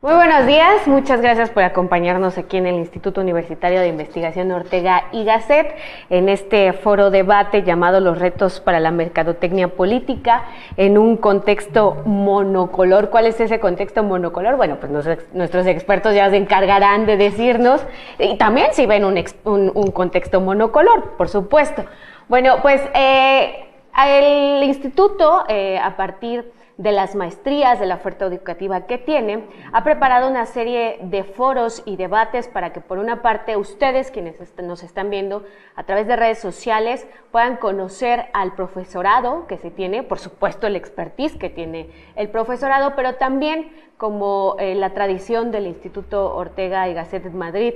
Muy buenos días, muchas gracias por acompañarnos aquí en el Instituto Universitario de Investigación Ortega y Gasset en este foro debate llamado Los retos para la mercadotecnia política en un contexto monocolor. ¿Cuál es ese contexto monocolor? Bueno, pues nuestros expertos ya se encargarán de decirnos, y también si ven un contexto monocolor, por supuesto. Bueno, pues el instituto, a partir de las maestrías, de la oferta educativa que tiene, ha preparado una serie de foros y debates para que, por una parte, ustedes, quienes nos están viendo a través de redes sociales, puedan conocer al profesorado que se tiene, por supuesto el expertise que tiene el profesorado, pero también, como la tradición del Instituto Ortega y Gasset en Madrid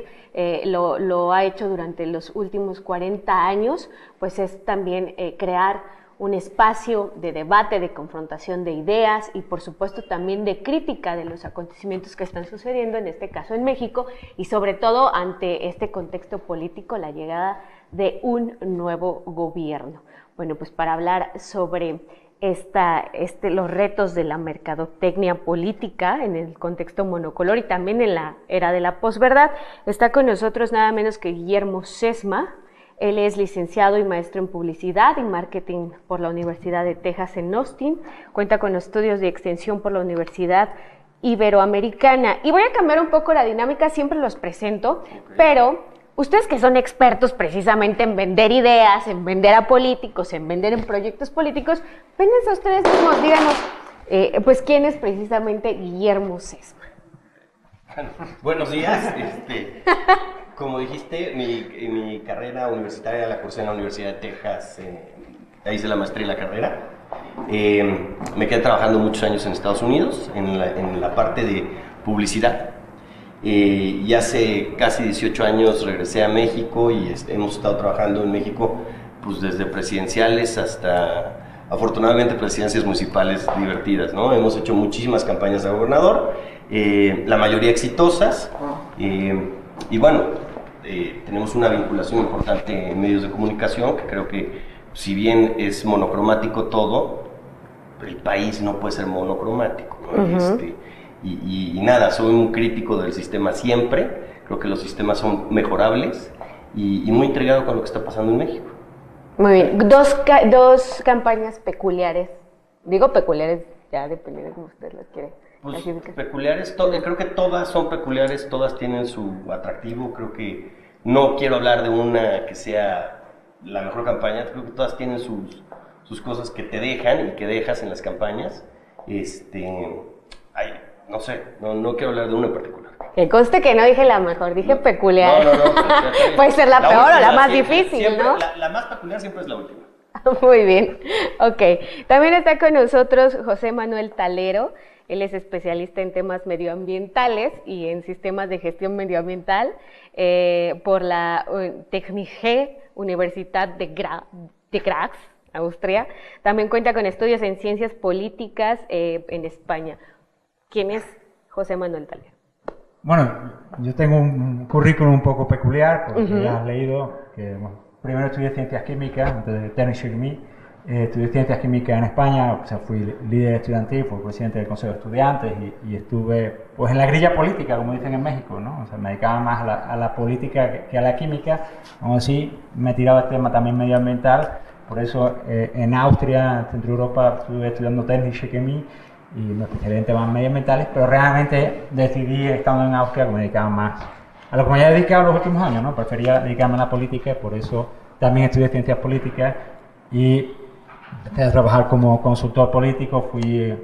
lo ha hecho durante los últimos 40 años, pues es también crear un espacio de debate, de confrontación de ideas y, por supuesto, también de crítica de los acontecimientos que están sucediendo, en este caso en México, y sobre todo ante este contexto político, la llegada de un nuevo gobierno. Bueno, pues para hablar sobre los retos de la mercadotecnia política en el contexto monocolor y también en la era de la posverdad, está con nosotros nada menos que Guillermo Sesma. Él es licenciado y maestro en Publicidad y Marketing por la Universidad de Texas en Austin. Cuenta con estudios de extensión por la Universidad Iberoamericana. Y voy a cambiar un poco la dinámica, siempre los presento, pero ustedes que son expertos precisamente en vender ideas, en vender a políticos, en vender en proyectos políticos, vénganse a ustedes mismos, díganos, pues, ¿quién es precisamente Guillermo Sesma? Buenos días. Como dijiste, mi carrera universitaria la cursé en la Universidad de Texas, ahí hice la maestría y la carrera. Me quedé trabajando muchos años en Estados Unidos, en la parte de publicidad. Y hace casi 18 años regresé a México y hemos estado trabajando en México pues, desde presidenciales hasta, afortunadamente, presidencias municipales divertidas, ¿no? Hemos hecho muchísimas campañas de gobernador, la mayoría exitosas. Y bueno, tenemos una vinculación importante en medios de comunicación, que creo que si bien es monocromático todo, el país no puede ser monocromático, ¿no? Y nada, soy un crítico del sistema siempre, creo que los sistemas son mejorables y muy intrigado con lo que está pasando en México. Muy bien, dos campañas peculiares, digo peculiares, ya depende de cómo usted las quiere. Pues peculiares, creo que todas son peculiares, todas tienen su atractivo, creo que no quiero hablar de una que sea la mejor campaña, creo que todas tienen sus cosas que te dejan y que dejas en las campañas. No sé, no quiero hablar de una en particular. Que conste que no dije la mejor, dije peculiar. No. Puede ser la peor última, o la más siempre, difícil, siempre, ¿no? La más peculiar siempre es la última. Muy bien, ok. También está con nosotros José Manuel Talero. Él es especialista en temas medioambientales y en sistemas de gestión medioambiental por la Technische Universität de Graz, Austria. También cuenta con estudios en ciencias políticas en España. ¿Quién es José Manuel Talero? Bueno, yo tengo un currículum un poco peculiar, porque ya has leído que primero estudié ciencias químicas, antes de Technische Chemie. Estudié ciencias químicas en España, o sea, fui líder estudiantil, fui presidente del Consejo de Estudiantes y estuve pues en la grilla política, como dicen en México, ¿no? O sea, me dedicaba más a la política que a la química. Aún así, me tiraba el tema también medioambiental, por eso en Austria, en Centro Europa, estuve estudiando Technische Chemie y me especialicé en temas medioambientales, pero realmente decidí, estando en Austria, que me dedicaba más a lo que me había dedicado en los últimos años, ¿no? Prefería dedicarme a la política, por eso también estudié ciencias políticas y empecé a trabajar como consultor político. Fui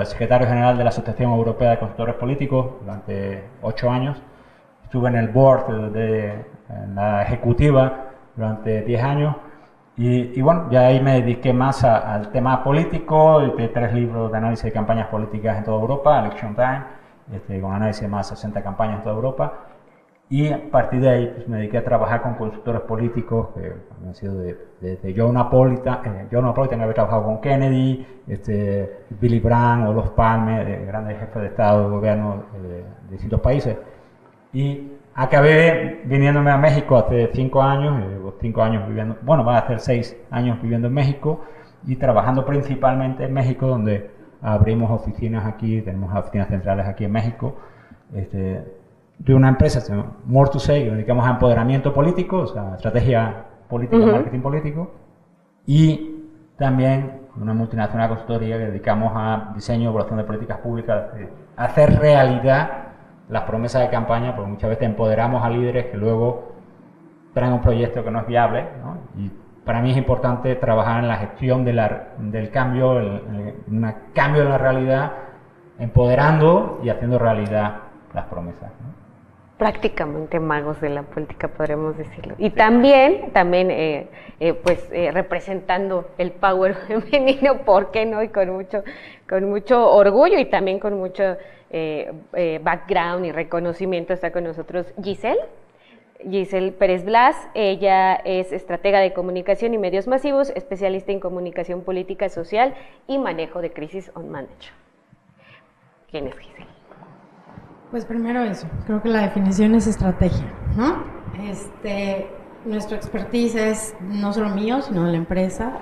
secretario general de la Asociación Europea de Consultores Políticos durante 8 años. Estuve en el board en la ejecutiva durante 10 años. Y bueno, ya ahí me dediqué más al tema político. Edité 3 libros de análisis de campañas políticas en toda Europa, Election Time, con análisis de más de 60 campañas en toda Europa. Y a partir de ahí pues, me dediqué a trabajar con consultores políticos que han sido desde John Napolitan, que había trabajado con Kennedy, Willy Brandt o los Palme, grandes jefes de Estado y gobierno de distintos países. Y acabé viniéndome a México hace 5 años, 5 años viviendo, bueno, van a ser 6 años viviendo en México y trabajando principalmente en México, donde abrimos oficinas aquí, tenemos oficinas centrales aquí en México. de una empresa, More to Say, que nos dedicamos a empoderamiento político, o sea, estrategia política, marketing político, y también una multinacional consultoría que dedicamos a diseño y evaluación de políticas públicas, a hacer realidad las promesas de campaña, porque muchas veces empoderamos a líderes que luego traen un proyecto que no es viable, ¿no? Y para mí es importante trabajar en la gestión del cambio, un cambio en la realidad, empoderando y haciendo realidad las promesas, ¿no? Prácticamente magos de la política, podremos decirlo. Y también representando el power femenino, ¿por qué no? Y con mucho orgullo y también con mucho background y reconocimiento está con nosotros Giselle Pérez Blas. Ella es estratega de comunicación y medios masivos, especialista en comunicación política, social y manejo de crisis on manager. ¿Quién es Giselle? Pues primero eso, creo que la definición es estrategia, ¿no? Nuestro expertise es no solo mío, sino de la empresa,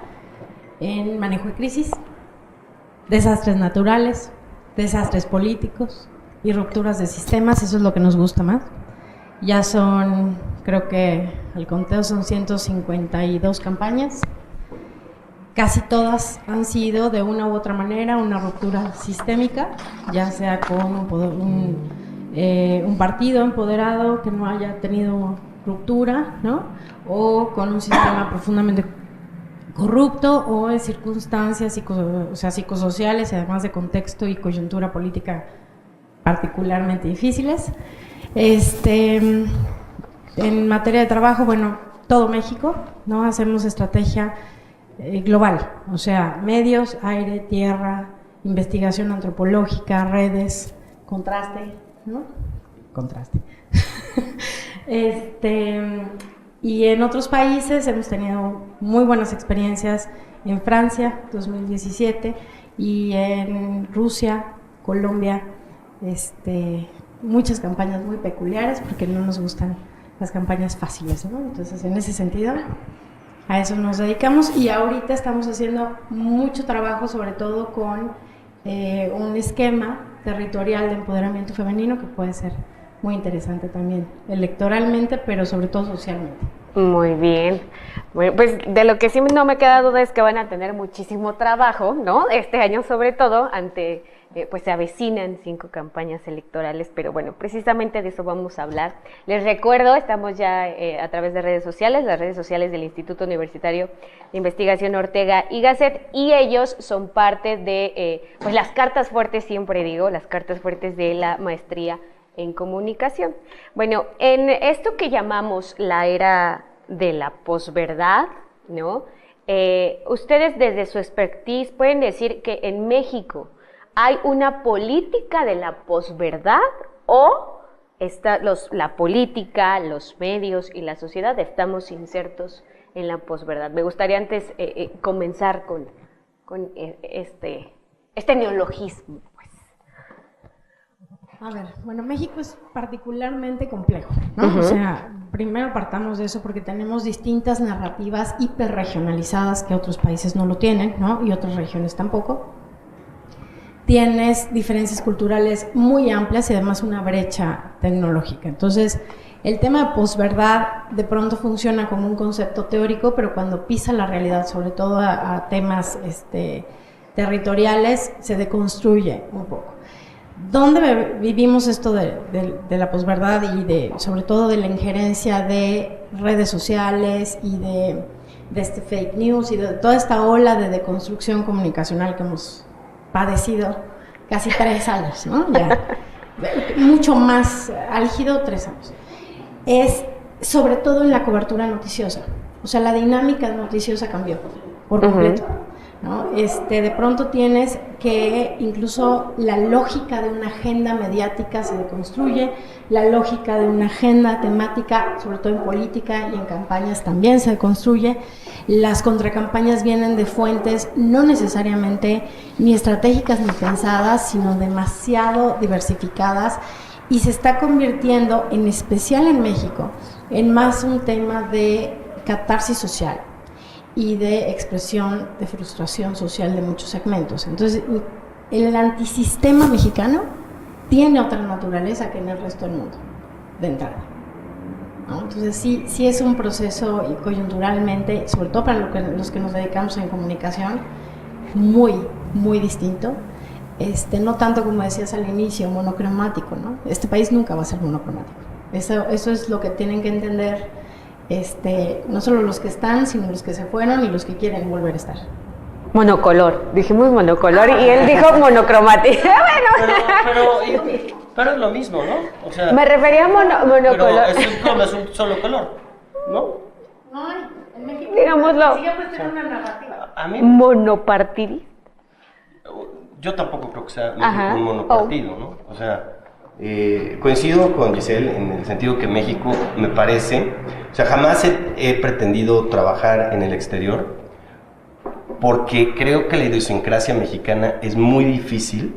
en manejo de crisis, desastres naturales, desastres políticos y rupturas de sistemas. Eso es lo que nos gusta más. Ya son, creo que al conteo son 152 campañas. Casi todas han sido de una u otra manera una ruptura sistémica, ya sea con un partido empoderado que no haya tenido ruptura, ¿no? O con un sistema profundamente corrupto, o en circunstancias psicosociales y además de contexto y coyuntura política particularmente difíciles. En materia de trabajo, bueno, todo México, ¿no? Hacemos estrategia global, o sea, medios, aire, tierra, investigación antropológica, redes, contraste, ¿no? Contraste. Y en otros países hemos tenido muy buenas experiencias, en Francia, 2017, y en Rusia, Colombia, muchas campañas muy peculiares, porque no nos gustan las campañas fáciles, ¿no? Entonces, en ese sentido, a eso nos dedicamos, y ahorita estamos haciendo mucho trabajo, sobre todo con un esquema territorial de empoderamiento femenino que puede ser muy interesante también, electoralmente, pero sobre todo socialmente. Muy bien. Bueno, pues de lo que sí no me queda duda es que van a tener muchísimo trabajo, ¿no? Este año sobre todo, pues se avecinan 5 campañas electorales, pero bueno, precisamente de eso vamos a hablar. Les recuerdo, estamos ya a través de redes sociales, las redes sociales del Instituto Universitario de Investigación Ortega y Gasset, y ellos son parte de, pues las cartas fuertes, siempre digo, las cartas fuertes de la maestría en comunicación. Bueno, en esto que llamamos la era de la posverdad, ¿no? Ustedes desde su expertise pueden decir que en México ¿hay una política de la posverdad o la política, los medios y la sociedad estamos insertos en la posverdad? Me gustaría antes comenzar con este neologismo. A ver, bueno, México es particularmente complejo, ¿no? Uh-huh. O sea, primero partamos de eso porque tenemos distintas narrativas hiperregionalizadas que otros países no lo tienen, ¿no? Y otras regiones tampoco. Tienes diferencias culturales muy amplias y además una brecha tecnológica. Entonces, el tema de posverdad de pronto funciona como un concepto teórico, pero cuando pisa la realidad, sobre todo a temas territoriales, se deconstruye un poco. ¿Dónde vivimos esto de la posverdad y sobre todo de la injerencia de redes sociales y de fake news y de toda esta ola de deconstrucción comunicacional que hemos padecido casi 3 años, ¿no? Ya, mucho más álgido, 3 años. Es sobre todo en la cobertura noticiosa. O sea, la dinámica noticiosa cambió por completo. ¿No? De pronto tienes que incluso la lógica de una agenda mediática se deconstruye, la lógica de una agenda temática, sobre todo en política y en campañas también se deconstruye. Las contracampañas vienen de fuentes no necesariamente ni estratégicas ni pensadas, sino demasiado diversificadas, y se está convirtiendo, en especial en México, en más un tema de catarsis social y de expresión de frustración social de muchos segmentos. Entonces, el antisistema mexicano tiene otra naturaleza que en el resto del mundo, de entrada, ¿no? Entonces sí es un proceso y coyunturalmente, sobre todo para los que nos dedicamos en comunicación, muy, muy distinto. No tanto como decías al inicio, monocromático, ¿no? Este país nunca va a ser monocromático. Eso es lo que tienen que entender, no solo los que están, sino los que se fueron y los que quieren volver a estar. Monocolor, dijimos monocolor y él dijo monocromático. Pero es lo mismo, ¿no? O sea, Me refería a monocolor. Pero es un solo color, ¿no? No, en México Digámoslo. sí puede tener una narrativa. A mí, Monopartidista. yo tampoco creo que sea México un monopartido, ¿no? O sea, coincido con Giselle en el sentido que México me parece, o sea, jamás he pretendido trabajar en el exterior porque creo que la idiosincrasia mexicana es muy difícil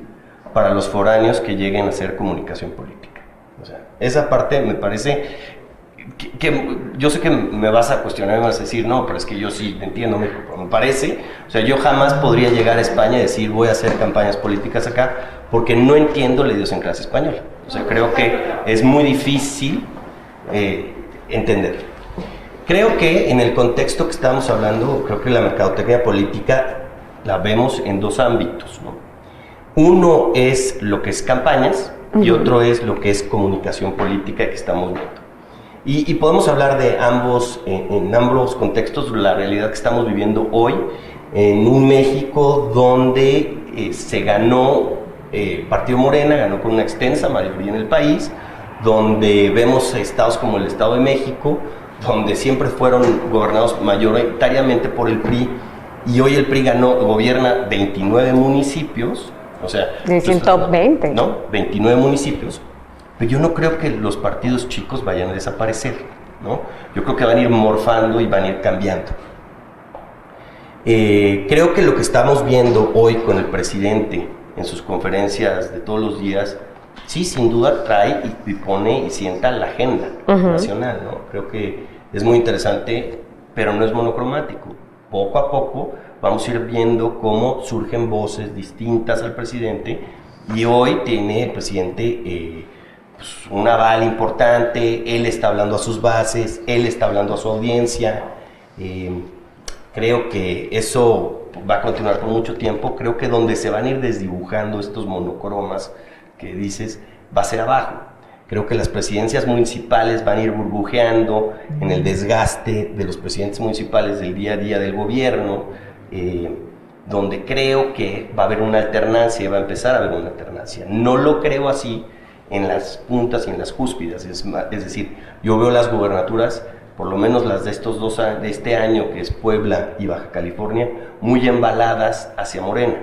para los foráneos que lleguen a hacer comunicación política. O sea, esa parte me parece que yo sé que me vas a cuestionar y me vas a decir, no, pero es que yo sí entiendo México, me parece, o sea, yo jamás podría llegar a España y decir voy a hacer campañas políticas acá porque no entiendo la idiosincrasia española. O sea, creo que es muy difícil entender. Creo que en el contexto que estamos hablando, creo que la mercadotecnia política la vemos en dos ámbitos, ¿no? Uno es lo que es campañas y otro es lo que es comunicación política que estamos viendo. Y podemos hablar de ambos, en ambos contextos, la realidad que estamos viviendo hoy en un México donde se ganó, Partido Morena ganó con una extensa mayoría en el país, donde vemos estados como el Estado de México, donde siempre fueron gobernados mayoritariamente por el PRI, y hoy el PRI gobierna 29 municipios, o sea... De 120. ¿No? 29 municipios. Pero yo no creo que los partidos chicos vayan a desaparecer, ¿no? Yo creo que van a ir morfando y van a ir cambiando. Creo que lo que estamos viendo hoy con el presidente en sus conferencias de todos los días, sí, sin duda trae y pone y sienta la agenda nacional, ¿no? Creo que es muy interesante, pero no es monocromático. Poco a poco vamos a ir viendo cómo surgen voces distintas al presidente, y hoy tiene el presidente pues un aval importante, él está hablando a sus bases, él está hablando a su audiencia. Creo que eso va a continuar por mucho tiempo. Creo que donde se van a ir desdibujando estos monocromas que dices, va a ser abajo. Creo que las presidencias municipales van a ir burbujeando en el desgaste de los presidentes municipales del día a día del gobierno, donde creo que va a haber una alternancia, va a empezar a haber una alternancia. No lo creo así en las puntas y en las cúspides, es decir, yo veo las gubernaturas, por lo menos las de estos de este año, que es Puebla y Baja California, muy embaladas hacia Morena.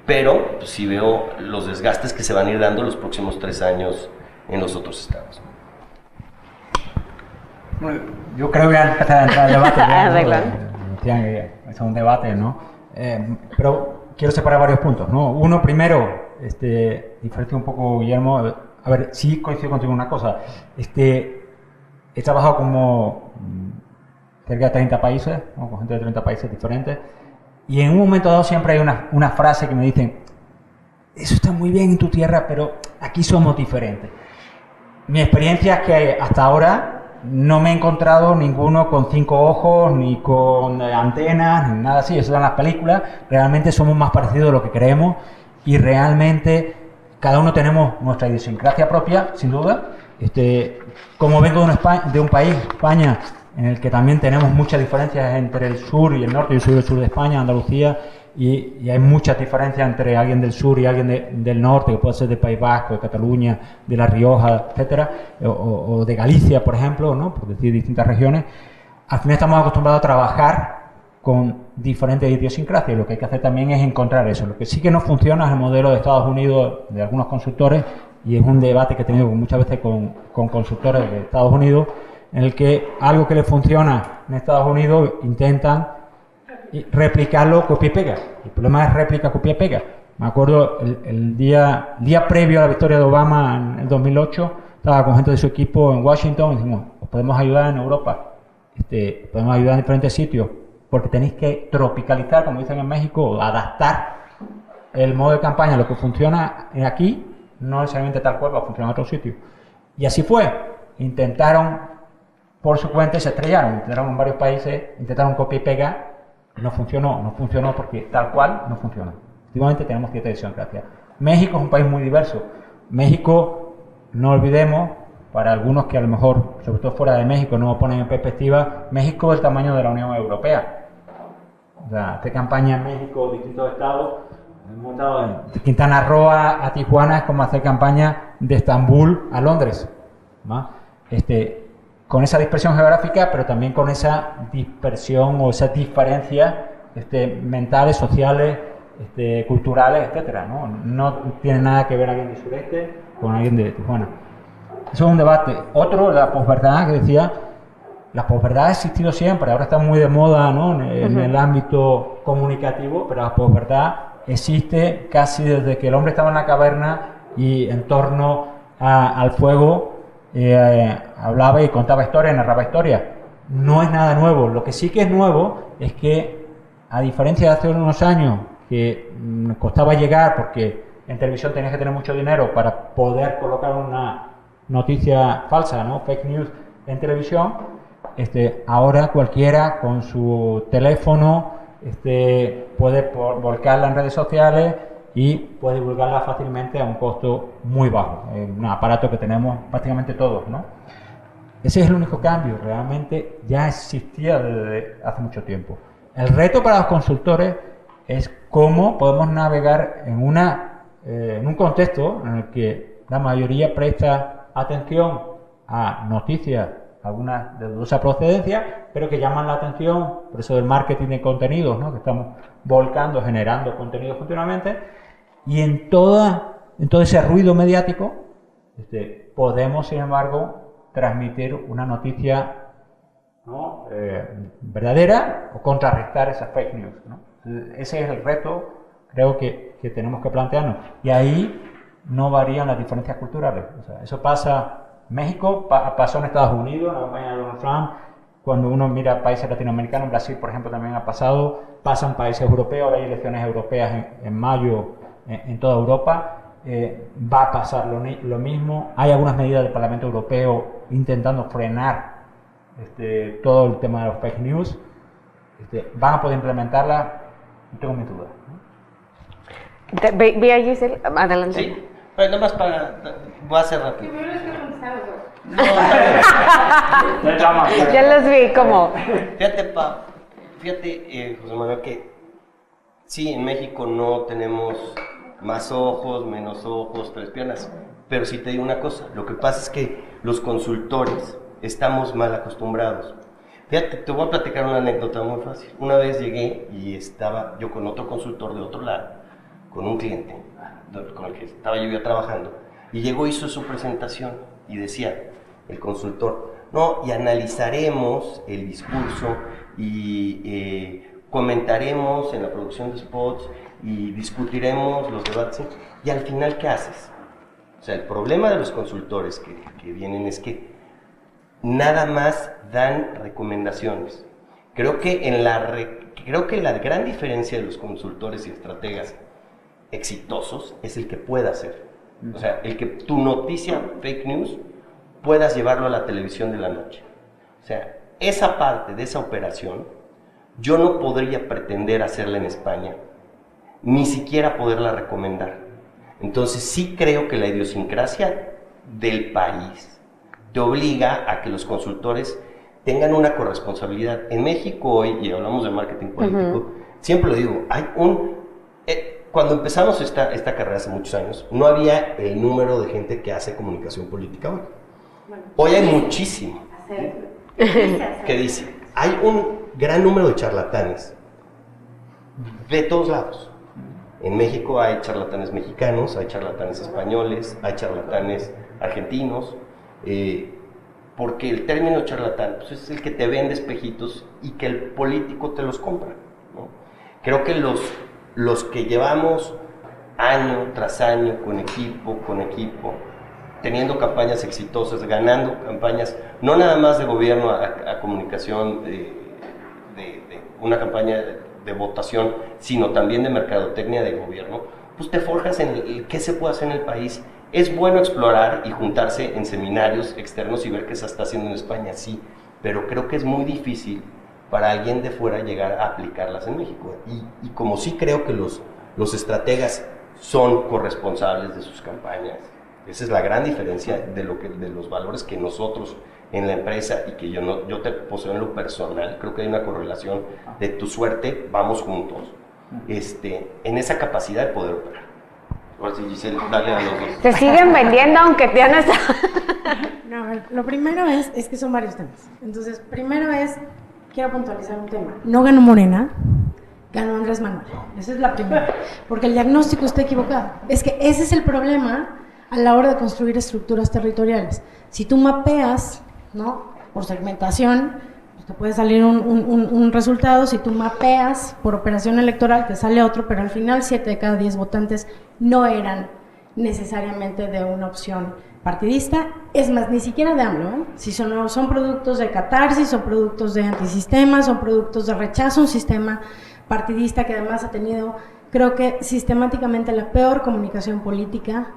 Pero pues, sí veo los desgastes que se van a ir dando los próximos 3 años en los otros estados. Yo creo que voy a empezar a entrar al debate. Decían que es un debate, ¿no? Pero quiero separar varios puntos, ¿no? Uno, primero, diferencia un poco, Guillermo. A ver, sí coincido contigo en una cosa. He trabajado como cerca de 30 países, ¿no? Con gente de 30 países diferentes, y en un momento dado siempre hay una frase que me dicen: eso está muy bien en tu tierra, pero aquí somos diferentes. Mi experiencia es que hasta ahora no me he encontrado ninguno con 5 ojos, ni con antenas, ni nada así. Eso dan las películas. Realmente somos más parecidos de lo que creemos, y realmente cada uno tenemos nuestra idiosincrasia propia, sin duda. Como vengo de un país, España, en el que también tenemos muchas diferencias entre el sur y el norte. Yo soy del sur de España, Andalucía, y hay muchas diferencias entre alguien del sur y alguien del norte, que puede ser del País Vasco, de Cataluña, de La Rioja, etcétera, o de Galicia, por ejemplo, ¿no? Por decir distintas regiones. Al final estamos acostumbrados a trabajar con diferentes idiosincrasias, y lo que hay que hacer también es encontrar eso. Lo que sí que no funciona es el modelo de Estados Unidos de algunos consultores, y es un debate que he tenido muchas veces con consultores de Estados Unidos, en el que algo que les funciona en Estados Unidos intentan replicarlo, copia y pega. El problema es réplica, copia y pega. Me acuerdo el día previo a la victoria de Obama en el 2008, estaba con gente de su equipo en Washington y dijimos: os podemos ayudar en Europa, podemos ayudar en diferentes sitios, porque tenéis que tropicalizar, como dicen en México, o adaptar el modo de campaña a lo que funciona aquí no necesariamente tal cual va a funcionar en otro sitio. Y así fue. Intentaron por su cuenta y se estrellaron. Intentaron en varios países, intentaron copiar y pegar. No funcionó porque tal cual no funcionó. Efectivamente tenemos cierta idiosincrasia. México es un país muy diverso. México, no olvidemos, para algunos que a lo mejor, sobre todo fuera de México, no lo ponen en perspectiva, México es el tamaño de la Unión Europea. O sea, esta campaña en México, distintos estados, hemos estado de Quintana Roo a Tijuana, es como hacer campaña de Estambul a Londres, ¿no? Con esa dispersión geográfica, pero también con esa dispersión o esas diferencias mentales, sociales, culturales, etcétera, ¿no? No tiene nada que ver alguien del sureste con alguien de Tijuana. Eso es un debate. Otro, la posverdad, que decía, la posverdad ha existido siempre, ahora está muy de moda, ¿no? En el ámbito comunicativo, pero la posverdad existe casi desde que el hombre estaba en la caverna y en torno al fuego hablaba y contaba historias, narraba historias. No es nada nuevo. Lo que sí que es nuevo es que, a diferencia de hace unos años, que costaba llegar porque en televisión tenías que tener mucho dinero para poder colocar una noticia falsa, ¿no? Fake news en televisión, ahora cualquiera con su teléfono puede volcarla en redes sociales y puede divulgarla fácilmente a un costo muy bajo, un aparato que tenemos prácticamente todos, ¿no? Ese es el único cambio, realmente ya existía desde hace mucho tiempo. El reto para los consultores es cómo podemos navegar en un contexto en el que la mayoría presta atención a noticias, algunas de dudosa procedencia, pero que llaman la atención, por eso del marketing de contenidos, ¿no? Que estamos volcando, generando contenidos continuamente, y en todo ese ruido mediático podemos, sin embargo, transmitir una noticia, ¿no? Verdadera o contrarrestar esas fake news, ¿no? Ese es el reto, creo que tenemos que plantearnos, y ahí no varían las diferencias culturales. O sea, eso pasa en México, pasó en Estados Unidos, en la campaña de Donald Trump, cuando uno mira países latinoamericanos, Brasil, por ejemplo, también ha pasado, pasa en países europeos, ahora hay elecciones europeas en mayo en toda Europa, va a pasar lo mismo. Hay algunas medidas del Parlamento Europeo intentando frenar todo el tema de los fake news. Van a poder implementarla, no tengo mis dudas, ¿no? Ve a Giselle, adelante. Sí, pero nada más voy a hacer rápido. Ya los vi como... Fíjate, José Manuel, que sí, en México no tenemos más ojos, menos ojos, tres piernas, pero sí te digo una cosa, lo que pasa es que los consultores estamos mal acostumbrados. Fíjate, te voy a platicar una anécdota muy fácil. Una vez llegué y estaba yo con otro consultor de otro lado, con un cliente con el que estaba yo ya trabajando, y llegó, hizo su presentación y decía el consultor, no, y analizaremos el discurso y comentaremos en la producción de spots y discutiremos los debates, y al final, ¿qué haces? O sea, el problema de los consultores que vienen es que nada más dan recomendaciones. Creo que la gran diferencia de los consultores y estrategas exitosos es el que pueda hacer. O sea, el que tu noticia fake news puedas llevarlo a la televisión de la noche. O sea, esa parte de esa operación yo no podría pretender hacerla en España, ni siquiera poderla recomendar. Entonces sí creo que la idiosincrasia del país te obliga a que los consultores tengan una corresponsabilidad. En México hoy, y hablamos de marketing político, siempre lo digo, hay cuando empezamos esta carrera hace muchos años, no había el número de gente que hace comunicación política hoy. Hoy hay muchísimo. ¿Qué dice? Hay un gran número de charlatanes de todos lados. En México hay charlatanes mexicanos, hay charlatanes españoles, hay charlatanes argentinos, porque el término charlatán pues, es el que te vende espejitos y que el político te los compra, ¿no? Creo que los que llevamos año tras año con equipo, teniendo campañas exitosas, ganando campañas, no nada más de gobierno a comunicación, de una campaña de votación, sino también de mercadotecnia de gobierno, pues te forjas en qué se puede hacer en el país Es bueno explorar y juntarse en seminarios externos y ver qué se está haciendo en España, sí, pero creo que es muy difícil para alguien de fuera llegar a aplicarlas en México. Y como sí creo que los estrategas son corresponsables de sus campañas, esa es la gran diferencia de los valores que nosotros en la empresa y que yo te poseo en lo personal. Creo que hay una correlación de tu suerte, vamos juntos, en esa capacidad de poder operar. Ahora sí, Giselle, dale a los dos. Se siguen vendiendo aunque ya no está. No, lo primero es que son varios temas. Entonces, primero quiero puntualizar un tema. No ganó Morena, ganó Andrés Manuel. Esa es la primera. Porque el diagnóstico está equivocado. Es que ese es el problema a la hora de construir estructuras territoriales. Si tú mapeas, ¿no?, por segmentación, pues te puede salir un resultado. Si tú mapeas por operación electoral, te sale otro, pero al final 7 de cada 10 votantes no eran necesariamente de una opción partidista, es más, ni siquiera de AMLO, ¿eh? Si son productos de catarsis, son productos de antisistema, son productos de rechazo a un sistema partidista que además ha tenido, creo que sistemáticamente la peor comunicación política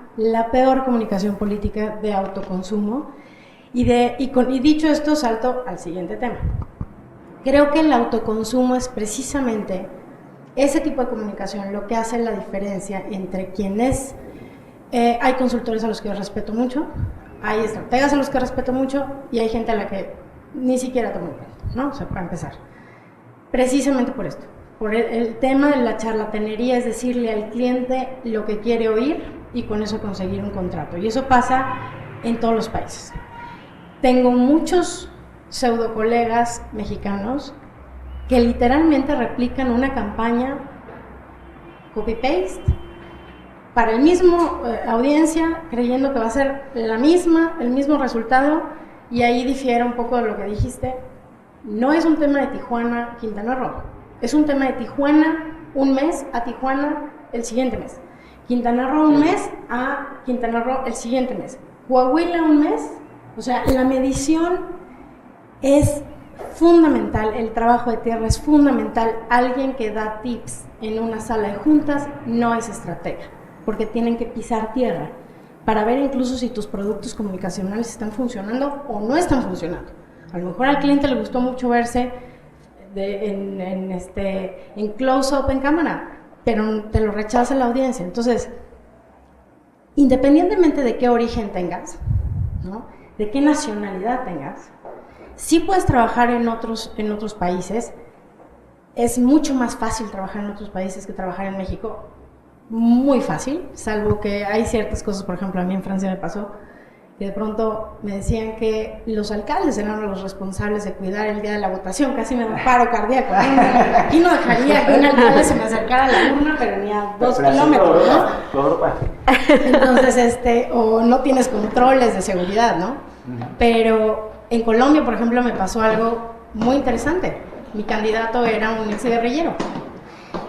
de autoconsumo. Y dicho esto, salto al siguiente tema. Creo que el autoconsumo es precisamente ese tipo de comunicación lo que hace la diferencia entre quienes... hay consultores a los que yo respeto mucho, hay estrategas a los que respeto mucho y hay gente a la que ni siquiera tomo en cuenta, ¿no? O sea, para empezar. Precisamente por esto, por el tema de la charlatanería, es decirle al cliente lo que quiere oír y con eso conseguir un contrato. Y eso pasa en todos los países. Tengo muchos pseudo colegas mexicanos que literalmente replican una campaña copy-paste para el mismo audiencia, creyendo que va a ser el mismo resultado, y ahí difiere un poco de lo que dijiste. No es un tema de Tijuana, Quintana Roo, es un tema de Tijuana un mes a Tijuana el siguiente mes, Quintana Roo un mes a Quintana Roo el siguiente mes, Coahuila un mes. O sea, la medición es fundamental, el trabajo de tierra es fundamental. Alguien que da tips en una sala de juntas no es estratega, porque tienen que pisar tierra para ver incluso si tus productos comunicacionales están funcionando o no están funcionando. A lo mejor al cliente le gustó mucho verse en close-up en cámara, pero te lo rechaza la audiencia. Entonces, independientemente de qué origen tengas, ¿no?, de qué nacionalidad tengas, sí puedes trabajar en otros países. Es mucho más fácil trabajar en otros países que trabajar en México. Muy fácil, salvo que hay ciertas cosas. Por ejemplo, a mí en Francia me pasó que de pronto me decían que los alcaldes eran los responsables de cuidar el día de la votación. Casi me da un paro cardíaco. Aquí no dejaría que un alcalde se me acercara a la urna, pero ni a 2 kilómetros, ¿no? Entonces, o no tienes controles de seguridad, ¿no? Pero en Colombia, por ejemplo, me pasó algo muy interesante. Mi candidato era un exguerrillero.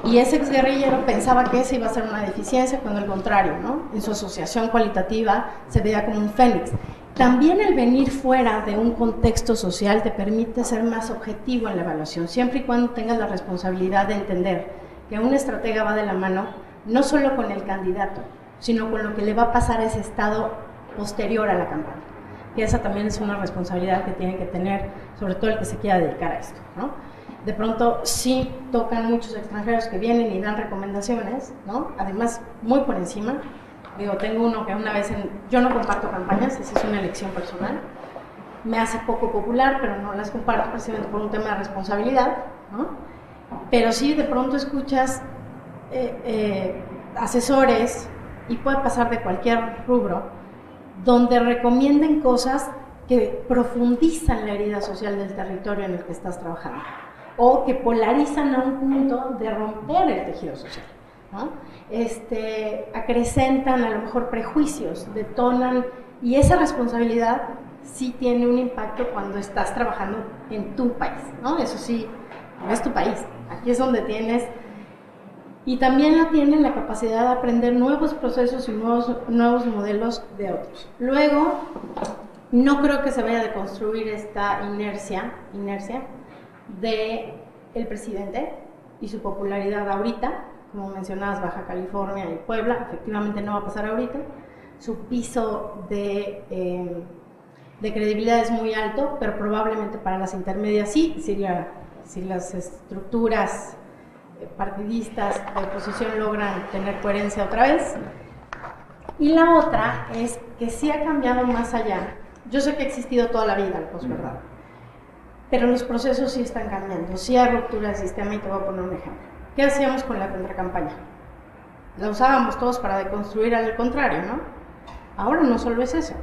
Y ese exguerrillero pensaba que esa iba a ser una deficiencia, cuando al contrario, ¿no? En su asociación cualitativa se veía como un fénix. También el venir fuera de un contexto social te permite ser más objetivo en la evaluación, siempre y cuando tengas la responsabilidad de entender que un estratega va de la mano no solo con el candidato, sino con lo que le va a pasar a ese estado posterior a la campaña. Y esa también es una responsabilidad que tiene que tener, sobre todo el que se quiera dedicar a esto, ¿no? De pronto sí tocan muchos extranjeros que vienen y dan recomendaciones, ¿no? Además, muy por encima. Digo, tengo uno que una vez yo no comparto campañas, esa es una elección personal. Me hace poco popular, pero no las comparto precisamente por un tema de responsabilidad, ¿no? Pero sí, de pronto escuchas asesores, y puede pasar de cualquier rubro, donde recomienden cosas que profundizan la herida social del territorio en el que estás trabajando, o que polarizan a un punto de romper el tejido social, ¿no? Acrecentan a lo mejor prejuicios, detonan, y esa responsabilidad sí tiene un impacto cuando estás trabajando en tu país, ¿no? Eso sí, no es tu país, aquí es donde tienes, y también la capacidad de aprender nuevos procesos y nuevos modelos de otros. Luego, no creo que se vaya a deconstruir esta inercia de el presidente y su popularidad ahorita, como mencionabas, Baja California y Puebla, efectivamente no va a pasar ahorita, su piso de credibilidad es muy alto, pero probablemente para las intermedias sí, si las estructuras partidistas de oposición logran tener coherencia otra vez. Y la otra es que sí ha cambiado más allá. Yo sé que ha existido toda la vida el posverdad, pero los procesos sí están cambiando, sí hay ruptura del sistema y te voy a poner un ejemplo. ¿Qué hacíamos con la contracampaña? La usábamos todos para deconstruir al contrario, ¿no? Ahora no solo es eso,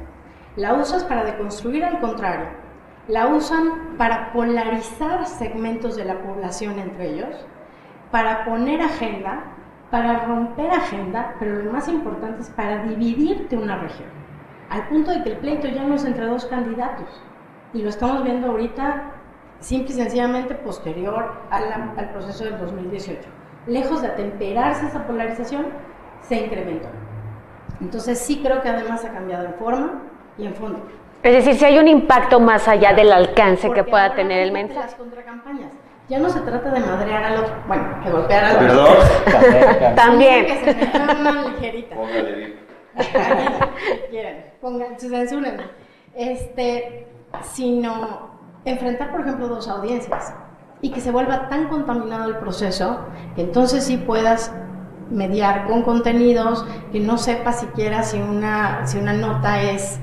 la usas para deconstruir al contrario, la usan para polarizar segmentos de la población entre ellos, para poner agenda, para romper agenda, pero lo más importante es para dividirte una región, al punto de que el pleito ya no es entre dos candidatos, y lo estamos viendo ahorita simple y sencillamente posterior al proceso del 2018. Lejos de atemperarse esa polarización, se incrementó. Entonces sí creo que además ha cambiado en forma y en fondo. Es decir, si hay un impacto más allá del alcance Porque que pueda ahora tener el fíjate mensaje. las contracampañas. Ya no se trata de madrear al otro, bueno, que golpear al otro. Perdón. También. Que se me da una ligerita. Póngale bien. Quieran, pongan, censúrenme. Sino enfrentar, por ejemplo, dos audiencias y que se vuelva tan contaminado el proceso que entonces sí puedas mediar con contenidos, que no sepas siquiera si una nota es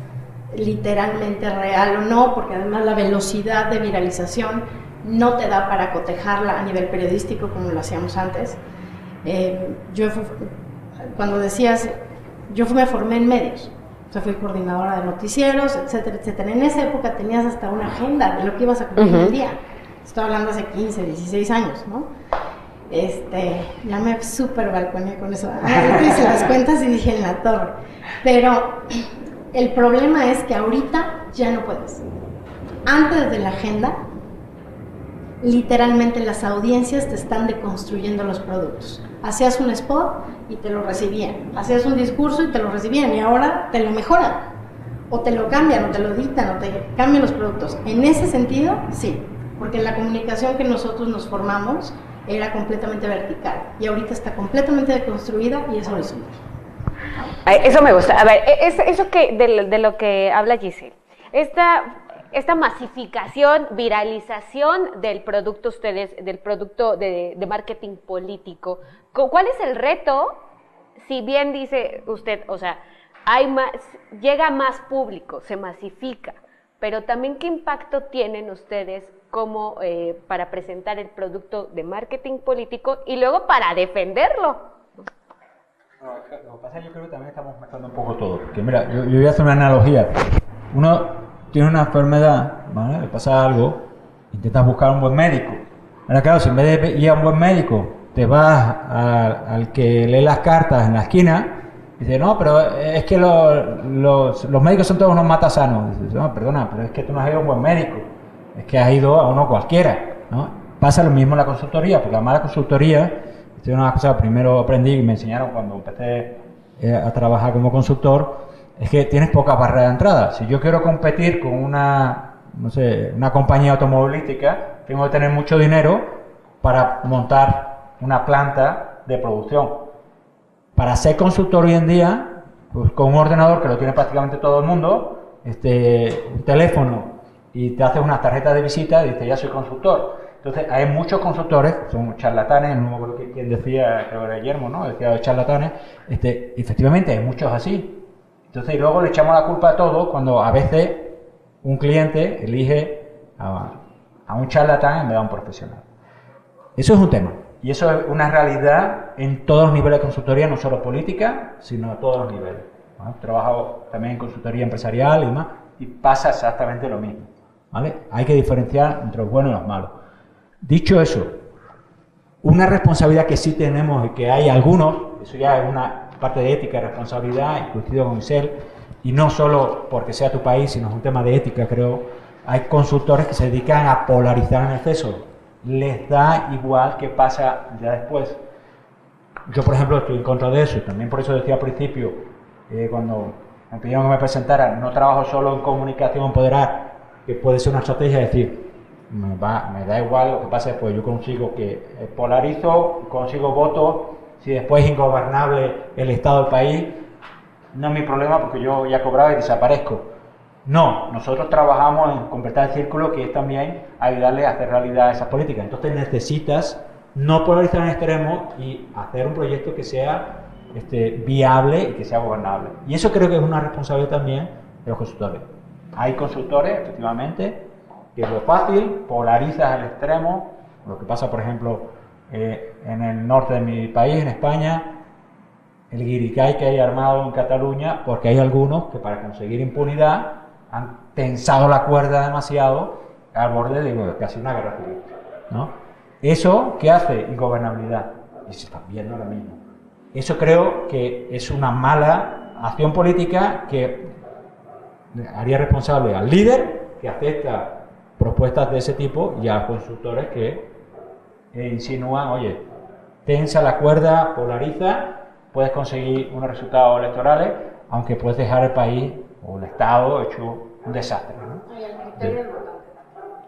literalmente real o no, porque además la velocidad de viralización no te da para cotejarla a nivel periodístico como lo hacíamos antes. Cuando decías, me formé en medios, o sea, fui coordinadora de noticieros, etcétera, etcétera. En esa época tenías hasta una agenda de lo que ibas a cubrir el día. Estoy hablando hace 15, 16 años, ¿no? Ya me súper balconé con eso. Hice las cuentas y dije en la torre. Pero el problema es que ahorita ya no puedes. Antes de la agenda, literalmente las audiencias te están deconstruyendo los productos. Hacías un spot y te lo recibían. Hacías un discurso y te lo recibían. Y ahora te lo mejoran. O te lo cambian, o te lo dictan, o te cambian los productos. En ese sentido, sí. Porque la comunicación que nosotros nos formamos era completamente vertical. Y ahorita está completamente deconstruida y es horizontal. Eso me gusta. A ver, eso que de lo que habla Giselle. Esta masificación, viralización del producto de marketing político. ¿Cuál es el reto? Si bien dice usted, o sea, llega más público, se masifica, pero también qué impacto tienen ustedes como para presentar el producto de marketing político y luego para defenderlo. Lo que pasa es que yo creo que también estamos mezclando un poco todo. Porque mira, yo voy a hacer una analogía. Uno tiene una enfermedad, ¿vale? Le pasa algo, intentas buscar un buen médico. Ahora claro, si en vez de ir a un buen médico, te vas al que lee las cartas en la esquina, y dice, no, pero es que los médicos son todos unos matasanos. Dice, no, perdona, pero es que tú no has ido a un buen médico, es que has ido a uno cualquiera, ¿no? Pasa lo mismo en la consultoría, porque además la consultoría, esto es una cosa que primero aprendí y me enseñaron cuando empecé a trabajar como consultor, es que tienes pocas barreras de entrada. Si yo quiero competir con una compañía automovilística, tengo que tener mucho dinero para montar una planta de producción. Para ser consultor hoy en día, pues con un ordenador que lo tiene prácticamente todo el mundo, un teléfono, y te haces unas tarjetas de visita y dices, ya soy consultor. Entonces, hay muchos consultores, son charlatanes, no me acuerdo quién decía, creo que era Guillermo, ¿no? Decía de charlatanes, efectivamente hay muchos así. Entonces, y luego le echamos la culpa a todo cuando a veces un cliente elige a un charlatán en vez de a un profesional. Eso es un tema. Y eso es una realidad en todos los niveles de consultoría, no solo política, sino a todos los niveles. ¿Vale? Trabajo también en consultoría empresarial y demás, y pasa exactamente lo mismo. ¿Vale? Hay que diferenciar entre los buenos y los malos. Dicho eso, una responsabilidad que sí tenemos y que hay algunos, eso ya es una parte de ética y responsabilidad, y coincido con Giselle, y no solo porque sea tu país, sino es un tema de ética, creo. Hay consultores que se dedican a polarizar en exceso. Les da igual qué pasa ya después. Yo, por ejemplo, estoy en contra de eso, y también por eso decía al principio, cuando me pidieron que me presentara, no trabajo solo en comunicación empoderada, que puede ser una estrategia, es decir, me da igual lo que pase después, yo consigo que polarizo, consigo votos, si después es ingobernable el estado del país, no es mi problema porque yo ya cobraba y desaparezco. No, nosotros trabajamos en completar el círculo, que es también ayudarle a hacer realidad esas políticas. Entonces necesitas no polarizar en extremo y hacer un proyecto que sea viable y que sea gobernable. Y eso creo que es una responsabilidad también de los consultores. Hay consultores, efectivamente, que es lo fácil, polarizas al extremo, lo que pasa, por ejemplo, en el norte de mi país, en España, el guiricay que hay armado en Cataluña, porque hay algunos que para conseguir impunidad han tensado la cuerda demasiado al borde de casi una guerra civil, ¿no? ¿Eso qué hace? Ingobernabilidad. Y se está viendo ahora mismo. Eso creo que es una mala acción política que haría responsable al líder que acepta propuestas de ese tipo y a los consultores que insinúan, oye, tensa la cuerda, polariza, puedes conseguir unos resultados electorales, aunque puedes dejar el país o el Estado hecho un desastre, ¿no? Y el criterio del votante.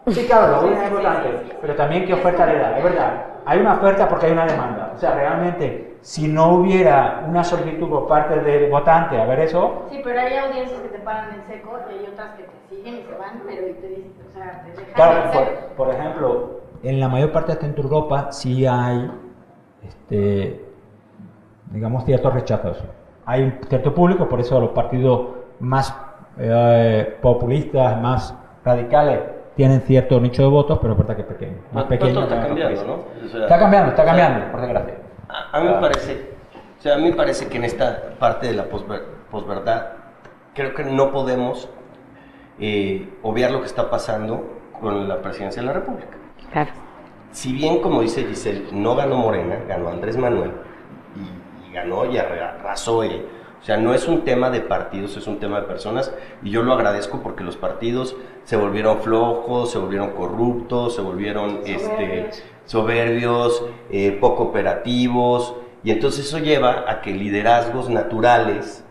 Sí, claro, lo es importante, pero también qué oferta le da, es verdad. Hay una oferta porque hay una demanda. O sea, realmente, si no hubiera una solicitud por parte del votante a ver eso... Sí, pero hay audiencias que te paran en seco y hay otras que te siguen y se van, pero te dicen, o sea, te dejan Claro, en seco. por ejemplo, en la mayor parte de Centro Europa sí hay, digamos, ciertos rechazos. Hay un cierto público, por eso los partidos más populistas, más radicales, tienen cierto nicho de votos, pero es verdad que es pequeño. Más pequeño. Está cambiando, ¿no? O sea, está cambiando, por desgracia. A mí me parece que en esta parte de la posverdad, creo que no podemos obviar lo que está pasando con la presidencia de la República. Claro. Si bien, como dice Giselle, no ganó Morena, ganó Andrés Manuel, y ganó y arrasó él. O sea, no es un tema de partidos, es un tema de personas, y yo lo agradezco porque los partidos se volvieron flojos, se volvieron corruptos, se volvieron soberbios, poco operativos, y entonces eso lleva a que liderazgos naturales,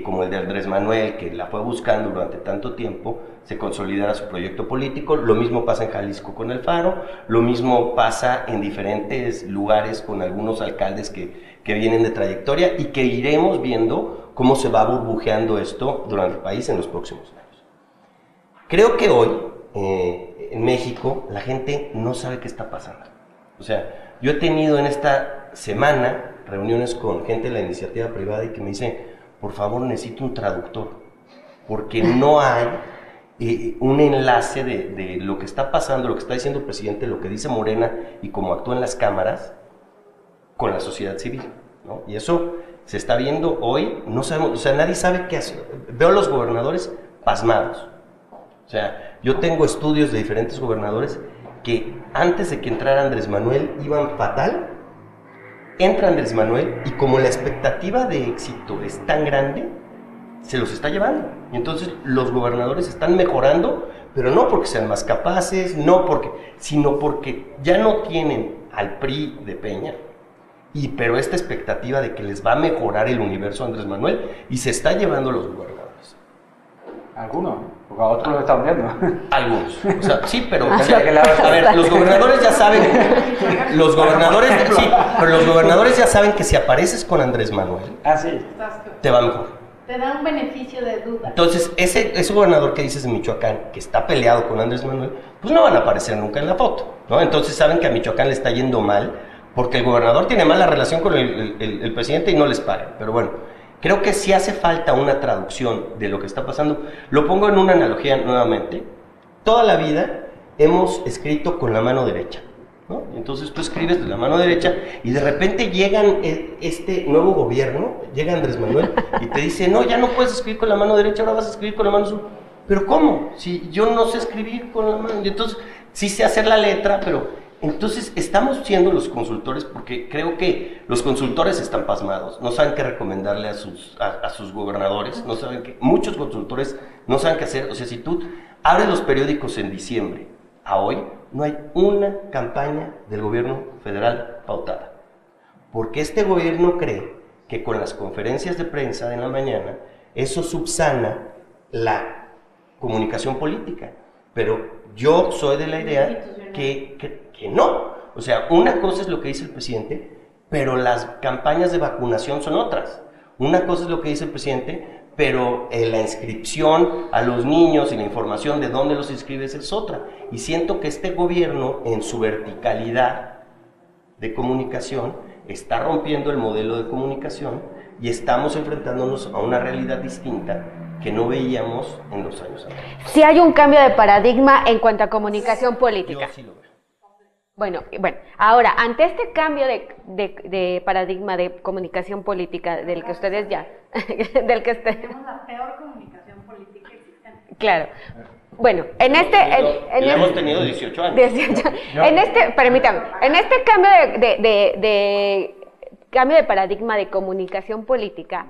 como el de Andrés Manuel, que la fue buscando durante tanto tiempo, se consolidara su proyecto político. Lo mismo pasa en Jalisco con el Faro, lo mismo pasa en diferentes lugares con algunos alcaldes que vienen de trayectoria y que iremos viendo cómo se va burbujeando esto durante el país en los próximos años. Creo que hoy, en México, la gente no sabe qué está pasando. O sea, yo he tenido en esta semana reuniones con gente de la iniciativa privada y que me dicen, por favor, necesito un traductor, porque no hay un enlace de lo que está pasando, lo que está diciendo el presidente, lo que dice Morena y cómo actúa en las cámaras con la sociedad civil, ¿no? Y eso se está viendo hoy, no sabemos, o sea, nadie sabe qué hacer. Veo a los gobernadores pasmados. O sea, yo tengo estudios de diferentes gobernadores que antes de que entrara Andrés Manuel iban fatal. Entra Andrés Manuel y como la expectativa de éxito es tan grande, se los está llevando. Y entonces los gobernadores están mejorando, pero no porque sean más capaces, sino porque ya no tienen al PRI de Peña, pero esta expectativa de que les va a mejorar el universo Andrés Manuel y se está llevando a los gobernadores. Algunos, porque a otros lo están viendo. Algunos, o sea, sí, pero o sea, a ver, los gobernadores ya saben, pero los gobernadores ya saben que si apareces con Andrés Manuel, Sí. te va mejor. Te da un beneficio de duda. Entonces, ese gobernador que dices de Michoacán, que está peleado con Andrés Manuel, pues no van a aparecer nunca en la foto, ¿no? Entonces saben que a Michoacán le está yendo mal, porque el gobernador tiene mala relación con el presidente y no les pagan. Pero bueno, creo que sí hace falta una traducción de lo que está pasando. Lo pongo en una analogía nuevamente. Toda la vida hemos escrito con la mano derecha, ¿no? Entonces tú escribes de la mano derecha y de repente llegan este nuevo gobierno, llega Andrés Manuel y te dice, no, ya no puedes escribir con la mano derecha, ahora vas a escribir con la mano azul. ¿Pero cómo? Si yo no sé escribir con la mano. Y entonces sí sé hacer la letra, pero... Entonces estamos siendo los consultores, porque creo que los consultores están pasmados, no saben qué recomendarle a sus gobernadores, no saben muchos consultores no saben qué hacer. O sea, si tú abres los periódicos en diciembre a hoy, no hay una campaña del gobierno federal pautada, porque este gobierno cree que con las conferencias de prensa de la mañana eso subsana la comunicación política, pero yo soy de la idea que no. O sea, una cosa es lo que dice el presidente, pero las campañas de vacunación son otras. Una cosa es lo que dice el presidente, pero la inscripción a los niños y la información de dónde los inscribes es otra. Y siento que este gobierno, en su verticalidad de comunicación, está rompiendo el modelo de comunicación y estamos enfrentándonos a una realidad distinta que no veíamos en los años anteriores. Sí hay un cambio de paradigma en cuanto a comunicación política. Yo sí lo veo. Bueno, ahora, ante este cambio de paradigma de comunicación política del que ustedes ya, Tenemos la peor comunicación política existente. Claro. Bueno, hemos tenido 18 años. Permítame, en este cambio de paradigma de comunicación política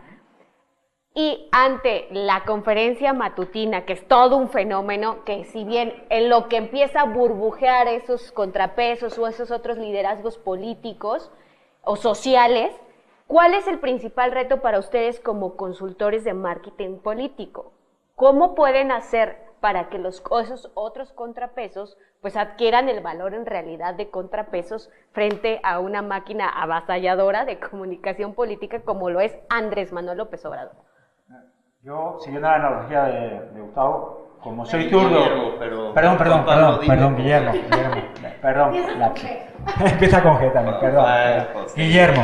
y ante la conferencia matutina, que es todo un fenómeno, que si bien en lo que empieza a burbujear esos contrapesos o esos otros liderazgos políticos o sociales, ¿cuál es el principal reto para ustedes como consultores de marketing político? ¿Cómo pueden hacer para que esos otros contrapesos pues adquieran el valor en realidad de contrapesos frente a una máquina avasalladora de comunicación política como lo es Andrés Manuel López Obrador? Yo, siguiendo la analogía de Gustavo, como soy zurdo... Guillermo, Perdón, Guillermo. Perdón, empieza con G también, perdón. Guillermo.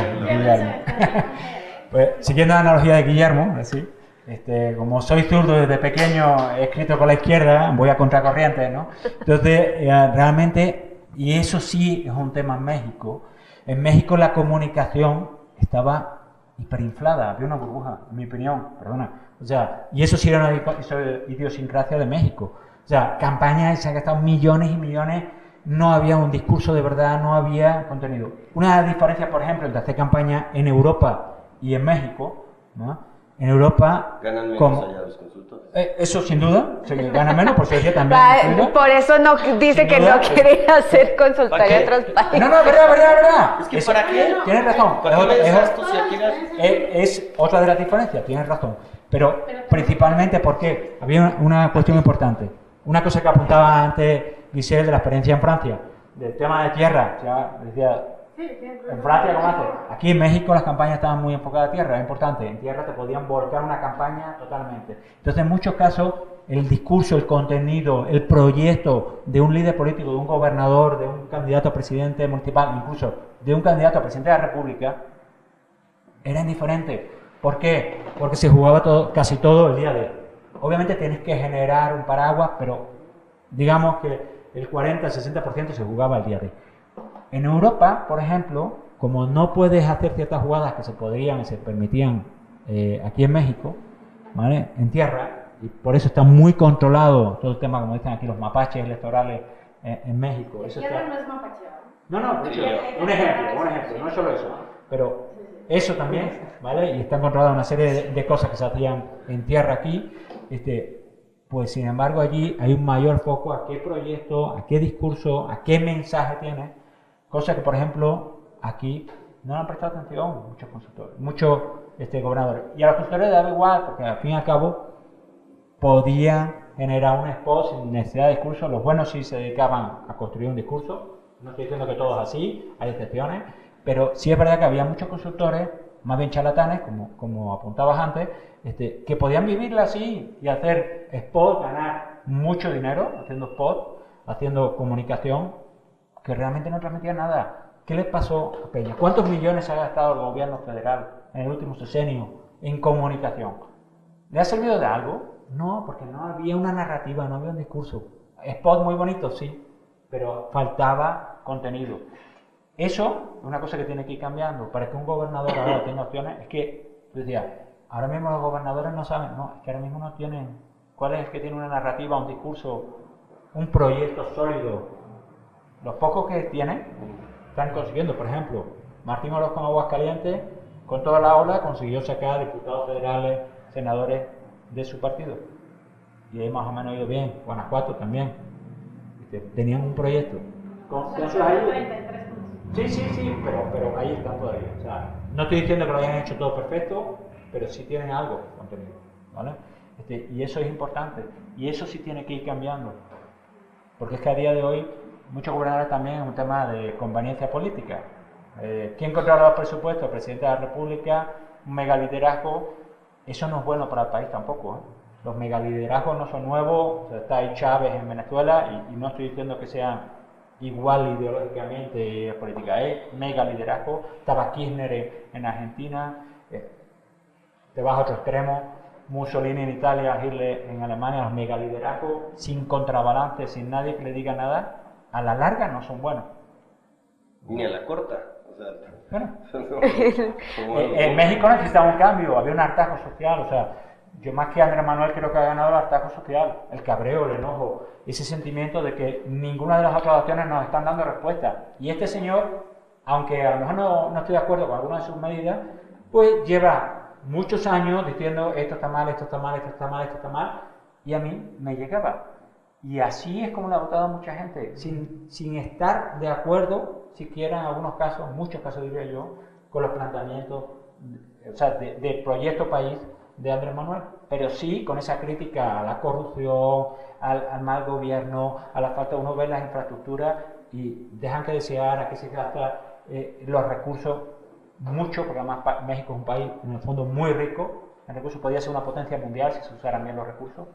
Pues, siguiendo la analogía de Guillermo, así, como soy zurdo desde pequeño, he escrito con la izquierda, voy a contracorriente, ¿no? Entonces, realmente, y eso sí es un tema en México la comunicación estaba hiperinflada, había una burbuja, en mi opinión, perdona. O sea, y eso sí era una idiosincrasia de México. O sea, campañas, se han gastado millones y millones, no había un discurso de verdad, no había contenido. Una diferencia, por ejemplo, entre hacer campaña en Europa y en México, ¿no? En Europa... Ganan menos allá los consultores. Eso sin duda, ganan menos, por eso decía también. Por eso no dice sin que duda, no quiere hacer consultoría en otros países. No, verdad. Es que ¿para qué? Tienes razón. Es otra de las diferencias, tienes razón. Pero principalmente porque había una cuestión importante. Una cosa que apuntaba antes Giselle de la experiencia en Francia, del tema de tierra. Ya decía, en Francia, ¿cómo hace? Aquí en México las campañas estaban muy enfocadas a tierra, es importante. En tierra te podían volcar una campaña totalmente. Entonces, en muchos casos, el discurso, el contenido, el proyecto de un líder político, de un gobernador, de un candidato a presidente municipal, incluso de un candidato a presidente de la República, era indiferente. ¿Por qué? Porque se jugaba casi todo el día de... Obviamente tienes que generar un paraguas, pero digamos que el 40-60% se jugaba el día de... En Europa, por ejemplo, como no puedes hacer ciertas jugadas que se podrían y se permitían aquí en México, ¿vale? En tierra, y por eso está muy controlado todo el tema, como dicen aquí, los mapaches electorales en México. Eso tierra está... no es mapache. No, un ejemplo, no solo eso, pero eso también, ¿vale? Y están controladas una serie de cosas que se hacían en tierra aquí, pues sin embargo allí hay un mayor foco a qué proyecto, a qué discurso, a qué mensaje tiene, cosa que por ejemplo aquí no le han prestado atención muchos consultores, muchos gobernadores. Y a los consultores les daba igual, porque al fin y al cabo podían generar un spot sin necesidad de discurso. Los buenos sí se dedicaban a construir un discurso, no estoy diciendo que todos así, hay excepciones, pero sí es verdad que había muchos consultores, más bien charlatanes, como apuntabas antes, que podían vivirla así y hacer spot, ganar mucho dinero haciendo spot, haciendo comunicación, que realmente no transmitían nada. ¿Qué les pasó a Peña? ¿Cuántos millones ha gastado el gobierno federal en el último sexenio en comunicación? ¿Le ha servido de algo? No, porque no había una narrativa, no había un discurso. Spot muy bonito, sí, pero faltaba contenido. Eso es una cosa que tiene que ir cambiando. Para que un gobernador ahora tenga opciones, es que, tú decías, ahora mismo los gobernadores no saben, no, es que ahora mismo no tienen, ¿cuál es el que tiene una narrativa, un discurso, un proyecto sólido? Los pocos que tienen, están consiguiendo. Por ejemplo, Martín Orozco en Aguascalientes, con toda la ola, consiguió sacar diputados federales, senadores de su partido. Y ahí más o menos ha ido bien. Guanajuato también. Tenían un proyecto. Con sus ayudas. Sí, pero ahí están todavía. O sea, no estoy diciendo que lo hayan hecho todo perfecto, pero sí tienen algo de contenido, ¿vale? Y eso es importante. Y eso sí tiene que ir cambiando. Porque es que a día de hoy, muchos gobernadores también es un tema de conveniencia política. ¿Quién controla los presupuestos? El presidente de la República, un megaliderazgo, eso no es bueno para el país tampoco, ¿eh? Los megaliderazgos no son nuevos, o sea, está ahí Chávez en Venezuela y no estoy diciendo que sean igual ideológicamente y política, es megaliderazgo. Estaba Kirchner en Argentina, te vas a otro extremo, Mussolini en Italia, Hitler en Alemania, los megaliderazgos sin contrabalance, sin nadie que le diga nada, a la larga no son buenos. Ni a la corta. O sea, Bueno, bueno, en México necesitaba un cambio, había un hartazgo social, o sea, yo más que Andrés Manuel creo que ha ganado el hartazgo social, el cabreo, el enojo, ese sentimiento de que ninguna de las otras opciones nos están dando respuesta. Y este señor, aunque a lo mejor no estoy de acuerdo con algunas de sus medidas, pues lleva muchos años diciendo esto está mal, esto está mal, esto está mal, esto está mal, y a mí me llegaba. Y así es como lo ha votado mucha gente, sin estar de acuerdo, siquiera en algunos casos, muchos casos diría yo, con los planteamientos, o sea, de proyecto país de Andrés Manuel, pero sí con esa crítica a la corrupción, al mal gobierno, a la falta de uno ver las infraestructuras y dejan que desear a que se gastan los recursos mucho, porque además México es un país en el fondo muy rico, en recursos podría ser una potencia mundial si se usaran bien los recursos,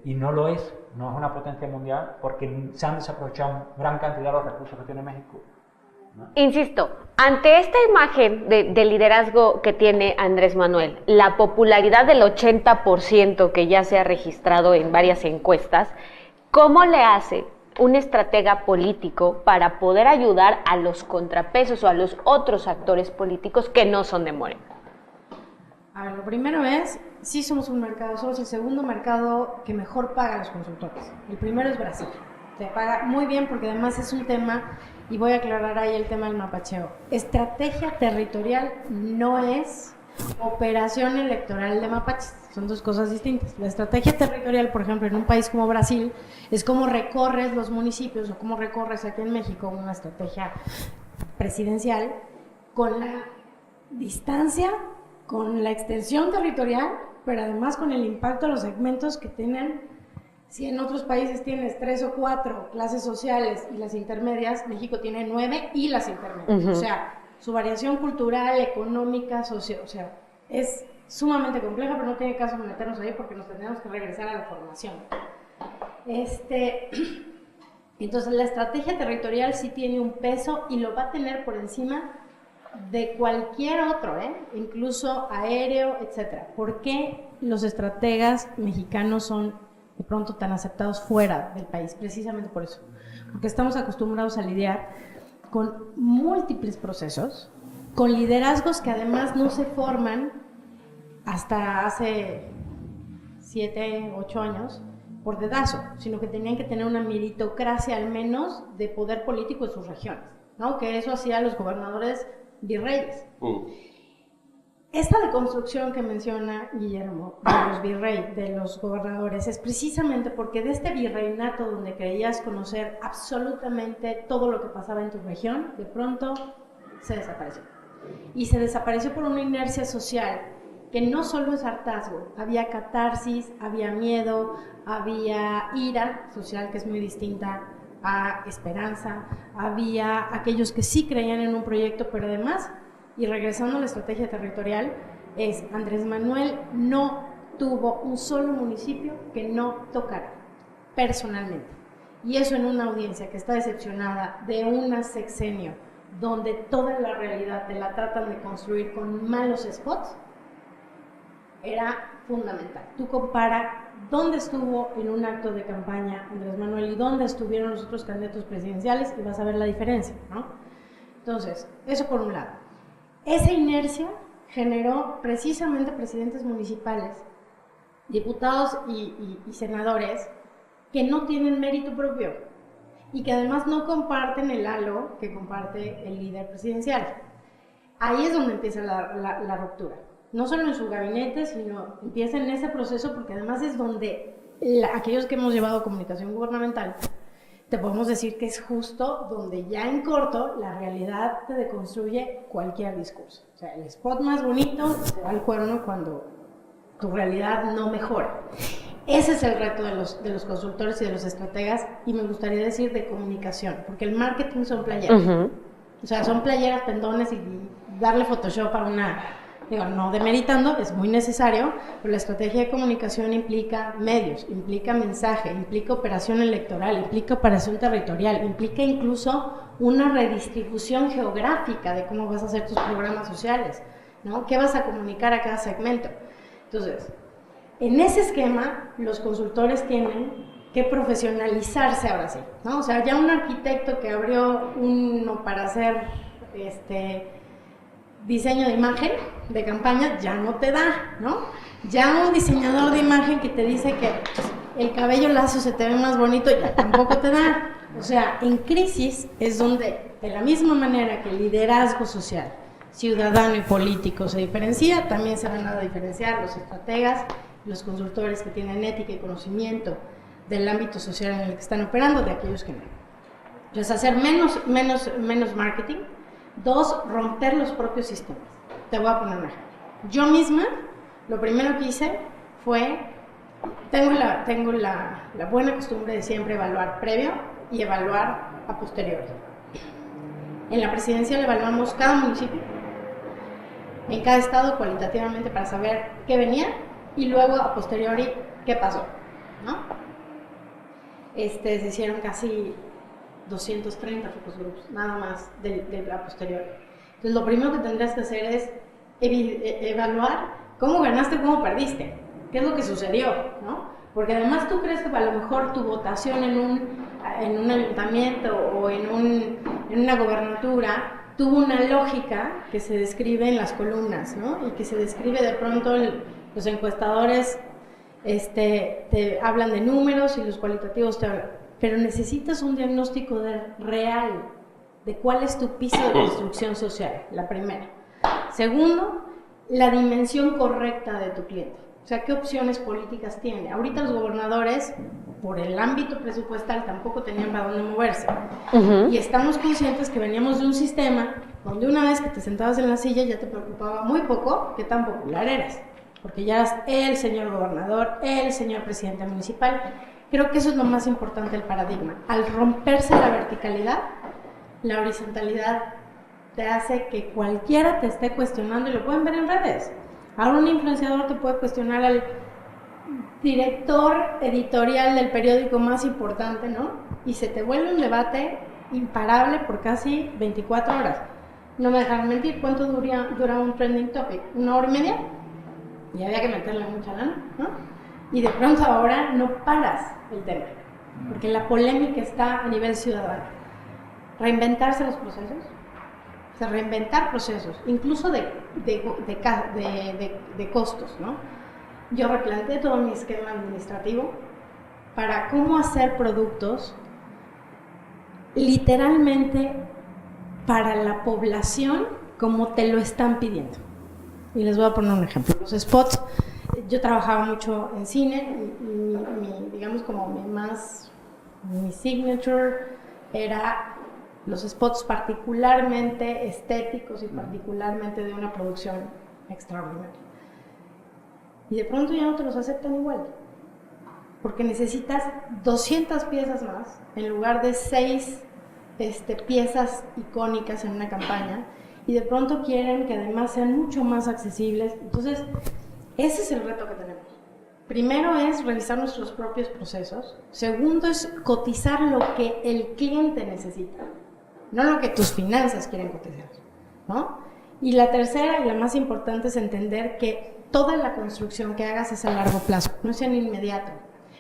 y no lo es, no es una potencia mundial porque se han desaprovechado gran cantidad de los recursos que tiene México. ¿No? Insisto, ante esta imagen de liderazgo que tiene Andrés Manuel, la popularidad del 80% que ya se ha registrado en varias encuestas, ¿cómo le hace un estratega político para poder ayudar a los contrapesos o a los otros actores políticos que no son de Morena? A ver, lo primero es, sí somos un mercado, somos el segundo mercado que mejor paga a los consultores. El primero es Brasil. Te paga muy bien porque además es un tema, y voy a aclarar ahí el tema del mapacheo. Estrategia territorial no es operación electoral de mapaches, son dos cosas distintas. La estrategia territorial, por ejemplo, en un país como Brasil, es cómo recorres los municipios o cómo recorres aquí en México una estrategia presidencial con la distancia, con la extensión territorial, pero además con el impacto a los segmentos que tienen. Si en otros países tienes 3 o 4 clases sociales y las intermedias, México tiene 9 y las intermedias. O sea, su variación cultural, económica, social, o sea, es sumamente compleja, pero no tiene caso meternos ahí porque nos tendremos que regresar a la formación. Entonces, la estrategia territorial sí tiene un peso y lo va a tener por encima de cualquier otro, incluso aéreo, etc. ¿Por qué los estrategas mexicanos son de pronto tan aceptados fuera del país? Precisamente por eso, porque estamos acostumbrados a lidiar con múltiples procesos, con liderazgos que además no se forman hasta hace 7, 8 años por dedazo, sino que tenían que tener una meritocracia al menos de poder político en sus regiones, ¿no? Que eso hacía los gobernadores virreyes. Esta deconstrucción que menciona Guillermo de los virreyes, de los gobernadores, es precisamente porque de este virreinato donde creías conocer absolutamente todo lo que pasaba en tu región, de pronto se desapareció. Y se desapareció por una inercia social que no solo es hartazgo, había catarsis, había miedo, había ira social que es muy distinta a esperanza, había aquellos que sí creían en un proyecto, pero además, y regresando a la estrategia territorial, es Andrés Manuel no tuvo un solo municipio que no tocara personalmente. Y eso en una audiencia que está decepcionada de un sexenio donde toda la realidad te la tratan de construir con malos spots, era fundamental. Tú compara dónde estuvo en un acto de campaña Andrés Manuel y dónde estuvieron los otros candidatos presidenciales y vas a ver la diferencia, ¿no? Entonces, eso por un lado. Esa inercia generó precisamente presidentes municipales, diputados y senadores que no tienen mérito propio y que además no comparten el halo que comparte el líder presidencial. Ahí es donde empieza la ruptura. No solo en su gabinete, sino empieza en ese proceso porque además es donde aquellos que hemos llevado comunicación gubernamental te podemos decir que es justo donde ya en corto la realidad te deconstruye cualquier discurso. O sea, el spot más bonito se va al cuerno cuando tu realidad no mejora. Ese es el reto de los consultores y de los estrategas, y me gustaría decir de comunicación, porque el marketing son playeras. O sea, son playeras, pendones y darle Photoshop a una Digo, no demeritando, es muy necesario, pero la estrategia de comunicación implica medios, implica mensaje, implica operación electoral, implica operación territorial, implica incluso una redistribución geográfica de cómo vas a hacer tus programas sociales, ¿no? ¿Qué vas a comunicar a cada segmento? Entonces, en ese esquema, los consultores tienen que profesionalizarse ahora sí, ¿no? O sea, ya un arquitecto que abrió uno para hacer diseño de imagen, de campaña, ya no te da, ¿no? Ya un diseñador de imagen que te dice que el cabello lacio se te ve más bonito, ya tampoco te da. O sea, en crisis es donde, de la misma manera que el liderazgo social, ciudadano y político se diferencia, también se van a diferenciar los estrategas, los consultores que tienen ética y conocimiento del ámbito social en el que están operando, de aquellos que no. Entonces, hacer menos marketing. 2, romper los propios sistemas. Te voy a poner un ejemplo. Yo misma, lo primero que hice fue, tengo la buena costumbre de siempre evaluar previo y evaluar a posteriori. En la presidencial evaluamos cada municipio, en cada estado cualitativamente para saber qué venía y luego a posteriori qué pasó, ¿no? Se hicieron casi 230 focus groups, nada más de la posterior. Entonces, lo primero que tendrías que hacer es evaluar cómo ganaste, cómo perdiste, qué es lo que sucedió, ¿no? Porque además tú crees que a lo mejor tu votación en un ayuntamiento o en una gobernatura tuvo una lógica que se describe en las columnas, ¿no? Y que se describe de pronto, los encuestadores te hablan de números y los cualitativos te hablan. Pero necesitas un diagnóstico real de cuál es tu piso de construcción social, la primera. Segundo, la dimensión correcta de tu cliente. O sea, ¿qué opciones políticas tiene? Ahorita los gobernadores, por el ámbito presupuestal, tampoco tenían para dónde moverse. Y estamos conscientes que veníamos de un sistema donde una vez que te sentabas en la silla ya te preocupaba muy poco qué tan popular eras. Porque ya eras el señor gobernador, el señor presidente municipal. Creo que eso es lo más importante del paradigma. Al romperse la verticalidad, la horizontalidad te hace que cualquiera te esté cuestionando y lo pueden ver en redes. Ahora un influenciador te puede cuestionar al director editorial del periódico más importante, ¿no? Y se te vuelve un debate imparable por casi 24 horas. No me dejan mentir, ¿cuánto dura un trending topic? ¿1 hora y media? Y había que meterle mucha lana, ¿no? Y de pronto ahora no paras el tema, porque la polémica está a nivel ciudadano. Reinventarse los procesos, o sea, reinventar procesos, incluso de costos, ¿no? Yo replanteé todo mi esquema administrativo para cómo hacer productos literalmente para la población como te lo están pidiendo. Y les voy a poner un ejemplo. Los spots, yo trabajaba mucho en cine, digamos como mi signature era los spots particularmente estéticos y particularmente de una producción extraordinaria. Y de pronto ya no te los aceptan igual, porque necesitas 200 piezas más en lugar de 6 piezas icónicas en una campaña, y de pronto quieren que además sean mucho más accesibles. Entonces, ese es el reto que tenemos. Primero es revisar nuestros propios procesos. Segundo es cotizar lo que el cliente necesita, no lo que tus finanzas quieren cotizar, ¿no? Y la tercera y la más importante es entender que toda la construcción que hagas es a largo plazo, no es en inmediato.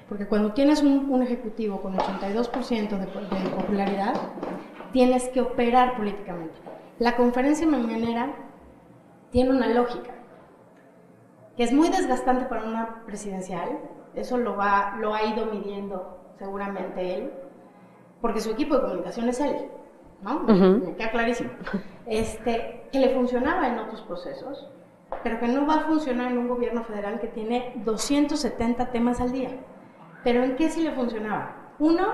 Porque cuando tienes un ejecutivo con 82% de popularidad, tienes que operar políticamente. La conferencia mañanera tiene una lógica, que es muy desgastante para una presidencial, eso lo ha ido midiendo seguramente él, porque su equipo de comunicación es él, ¿no? Me queda clarísimo. Que le funcionaba en otros procesos, pero que no va a funcionar en un gobierno federal que tiene 270 temas al día. ¿Pero en qué sí le funcionaba? Uno,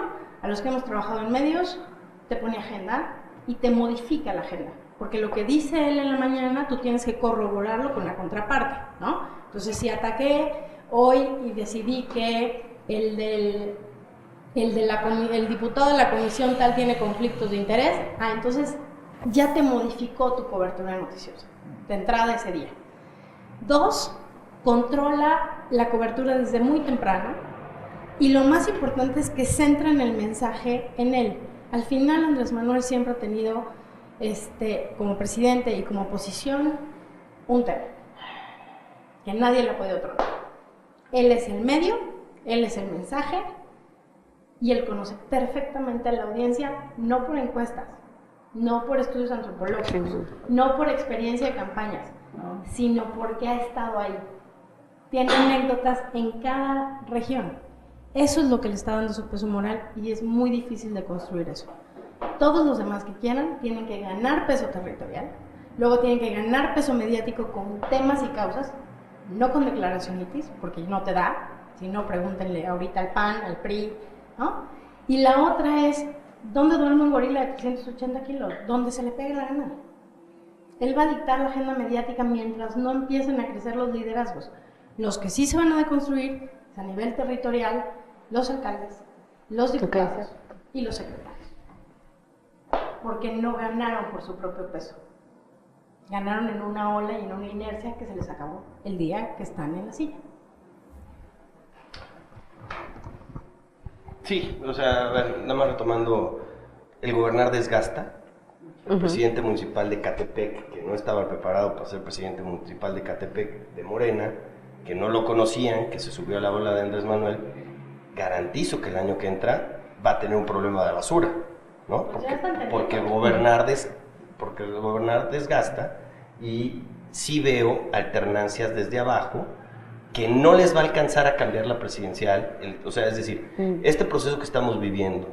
a los que hemos trabajado en medios, te pone agenda y te modifica la agenda, porque lo que dice él en la mañana tú tienes que corroborarlo con la contraparte, ¿no? Entonces, si ataqué hoy y decidí que el diputado de la comisión tal tiene conflictos de interés, entonces ya te modificó tu cobertura noticiosa de entrada ese día. 2, controla la cobertura desde muy temprano. Y lo más importante es que centran el mensaje en él. Al final, Andrés Manuel siempre ha tenido, como presidente y como oposición, un tema que nadie le ha podido tronar. Él es el medio, él es el mensaje, y él conoce perfectamente a la audiencia, no por encuestas, no por estudios antropológicos, no por experiencia de campañas, sino porque ha estado ahí. Tiene anécdotas en cada región. Eso es lo que le está dando su peso moral y es muy difícil de construir eso. Todos los demás que quieran tienen que ganar peso territorial, luego tienen que ganar peso mediático con temas y causas, no con declaracionitis, porque no te da, si no pregúntenle ahorita al PAN, al PRI, ¿no? Y la otra es, ¿dónde duerme un gorila de 380 kilos? ¿Dónde se le pega la gana? Él va a dictar la agenda mediática mientras no empiecen a crecer los liderazgos. Los que sí se van a deconstruir a nivel territorial, los alcaldes, los diputados y los secretarios. Porque no ganaron por su propio peso. Ganaron en una ola y en una inercia que se les acabó el día que están en la silla. Sí, o sea, a ver, nada más retomando, el gobernar desgasta. El presidente municipal de Catepec, que no estaba preparado para ser presidente municipal de Catepec, de Morena, que no lo conocían, que se subió a la ola de Andrés Manuel, garantizo que el año que entra va a tener un problema de basura, ¿no? Porque gobernar desgasta, y sí veo alternancias desde abajo que no les va a alcanzar a cambiar la presidencial, o sea, es decir, este proceso que estamos viviendo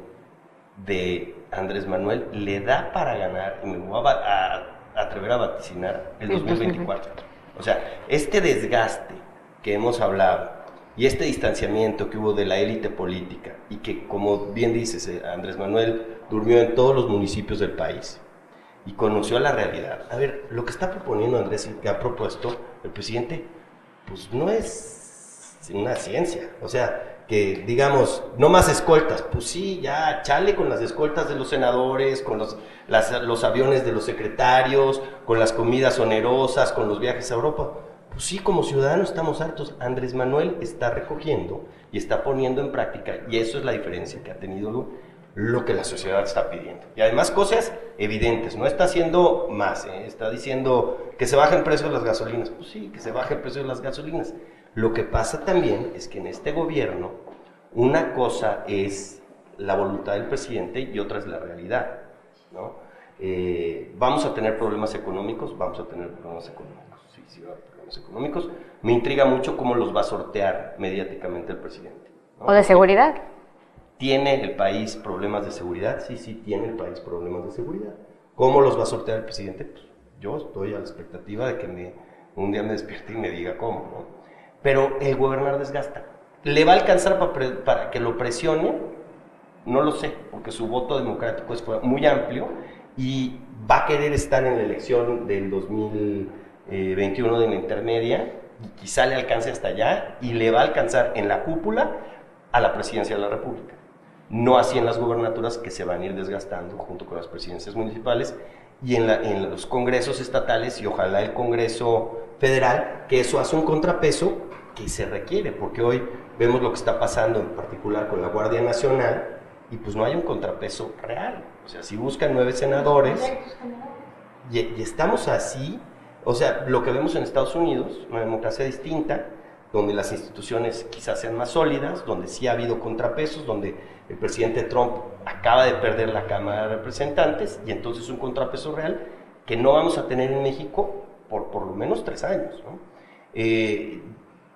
de Andrés Manuel le da para ganar, y me voy a atrever a vaticinar, el 2024. O sea, este desgaste que hemos hablado y este distanciamiento que hubo de la élite política, y que, como bien dices, Andrés Manuel durmió en todos los municipios del país y conoció la realidad. A ver, lo que está proponiendo Andrés y que ha propuesto el presidente, pues no es una ciencia. O sea, que digamos, no más escoltas, pues sí, ya chale con las escoltas de los senadores, con los aviones de los secretarios, con las comidas onerosas, con los viajes a Europa. Pues sí, como ciudadanos estamos hartos. Andrés Manuel está recogiendo y está poniendo en práctica, y eso es la diferencia que ha tenido lo que la sociedad está pidiendo. Y además cosas evidentes, no está haciendo más, está diciendo que se baje el precio de las gasolinas. Pues sí, que se baje el precio de las gasolinas. Lo que pasa también es que en este gobierno una cosa es la voluntad del presidente y otra es la realidad, ¿no? Vamos a tener problemas económicos, sí, va a haber problemas económicos. Me intriga mucho cómo los va a sortear mediáticamente el presidente, ¿no? ¿O de seguridad? ¿Tiene el país problemas de seguridad? Sí, tiene el país problemas de seguridad. ¿Cómo los va a sortear el presidente? Pues yo estoy a la expectativa de que un día me despierte y me diga cómo, ¿no? Pero el gobernar desgasta. ¿Le va a alcanzar para que lo presione? No lo sé, porque su voto democrático fue muy amplio y va a querer estar en la elección del 2021 de la intermedia, y quizá le alcance hasta allá, y le va a alcanzar en la cúpula a la presidencia de la República. No así en las gubernaturas, que se van a ir desgastando junto con las presidencias municipales y en los congresos estatales, y ojalá el Congreso Federal, que eso hace un contrapeso que se requiere, porque hoy vemos lo que está pasando en particular con la Guardia Nacional, y pues no hay un contrapeso real. O sea, si buscan 9 senadores y estamos así, o sea, lo que vemos en Estados Unidos, una democracia distinta, donde las instituciones quizás sean más sólidas, donde sí ha habido contrapesos, donde el presidente Trump acaba de perder la Cámara de Representantes, y entonces un contrapeso real que no vamos a tener en México por lo menos 3 años, ¿no?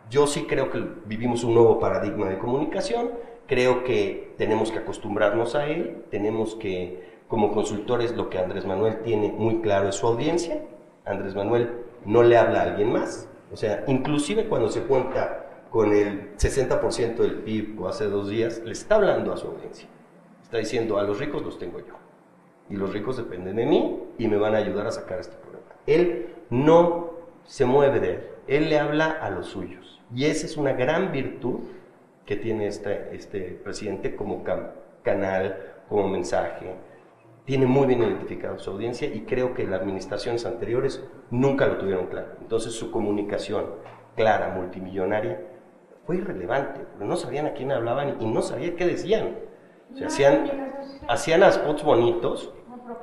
Yo sí creo que vivimos un nuevo paradigma de comunicación, creo que tenemos que acostumbrarnos a él, tenemos que, como consultores, lo que Andrés Manuel tiene muy claro es su audiencia. Andrés Manuel no le habla a alguien más, o sea, inclusive cuando se cuenta con el 60% del PIB o hace 2 días, le está hablando a su audiencia. Está diciendo, a los ricos los tengo yo, y los ricos dependen de mí y me van a ayudar a sacar este problema. Él no se mueve de él le habla a los suyos, y esa es una gran virtud que tiene este presidente como canal, como mensaje, tiene muy bien identificado su audiencia y creo que las administraciones anteriores nunca lo tuvieron claro. Entonces su comunicación clara, multimillonaria, fue irrelevante, porque no sabían a quién hablaban y no sabían qué decían. O sea, hacían spots bonitos,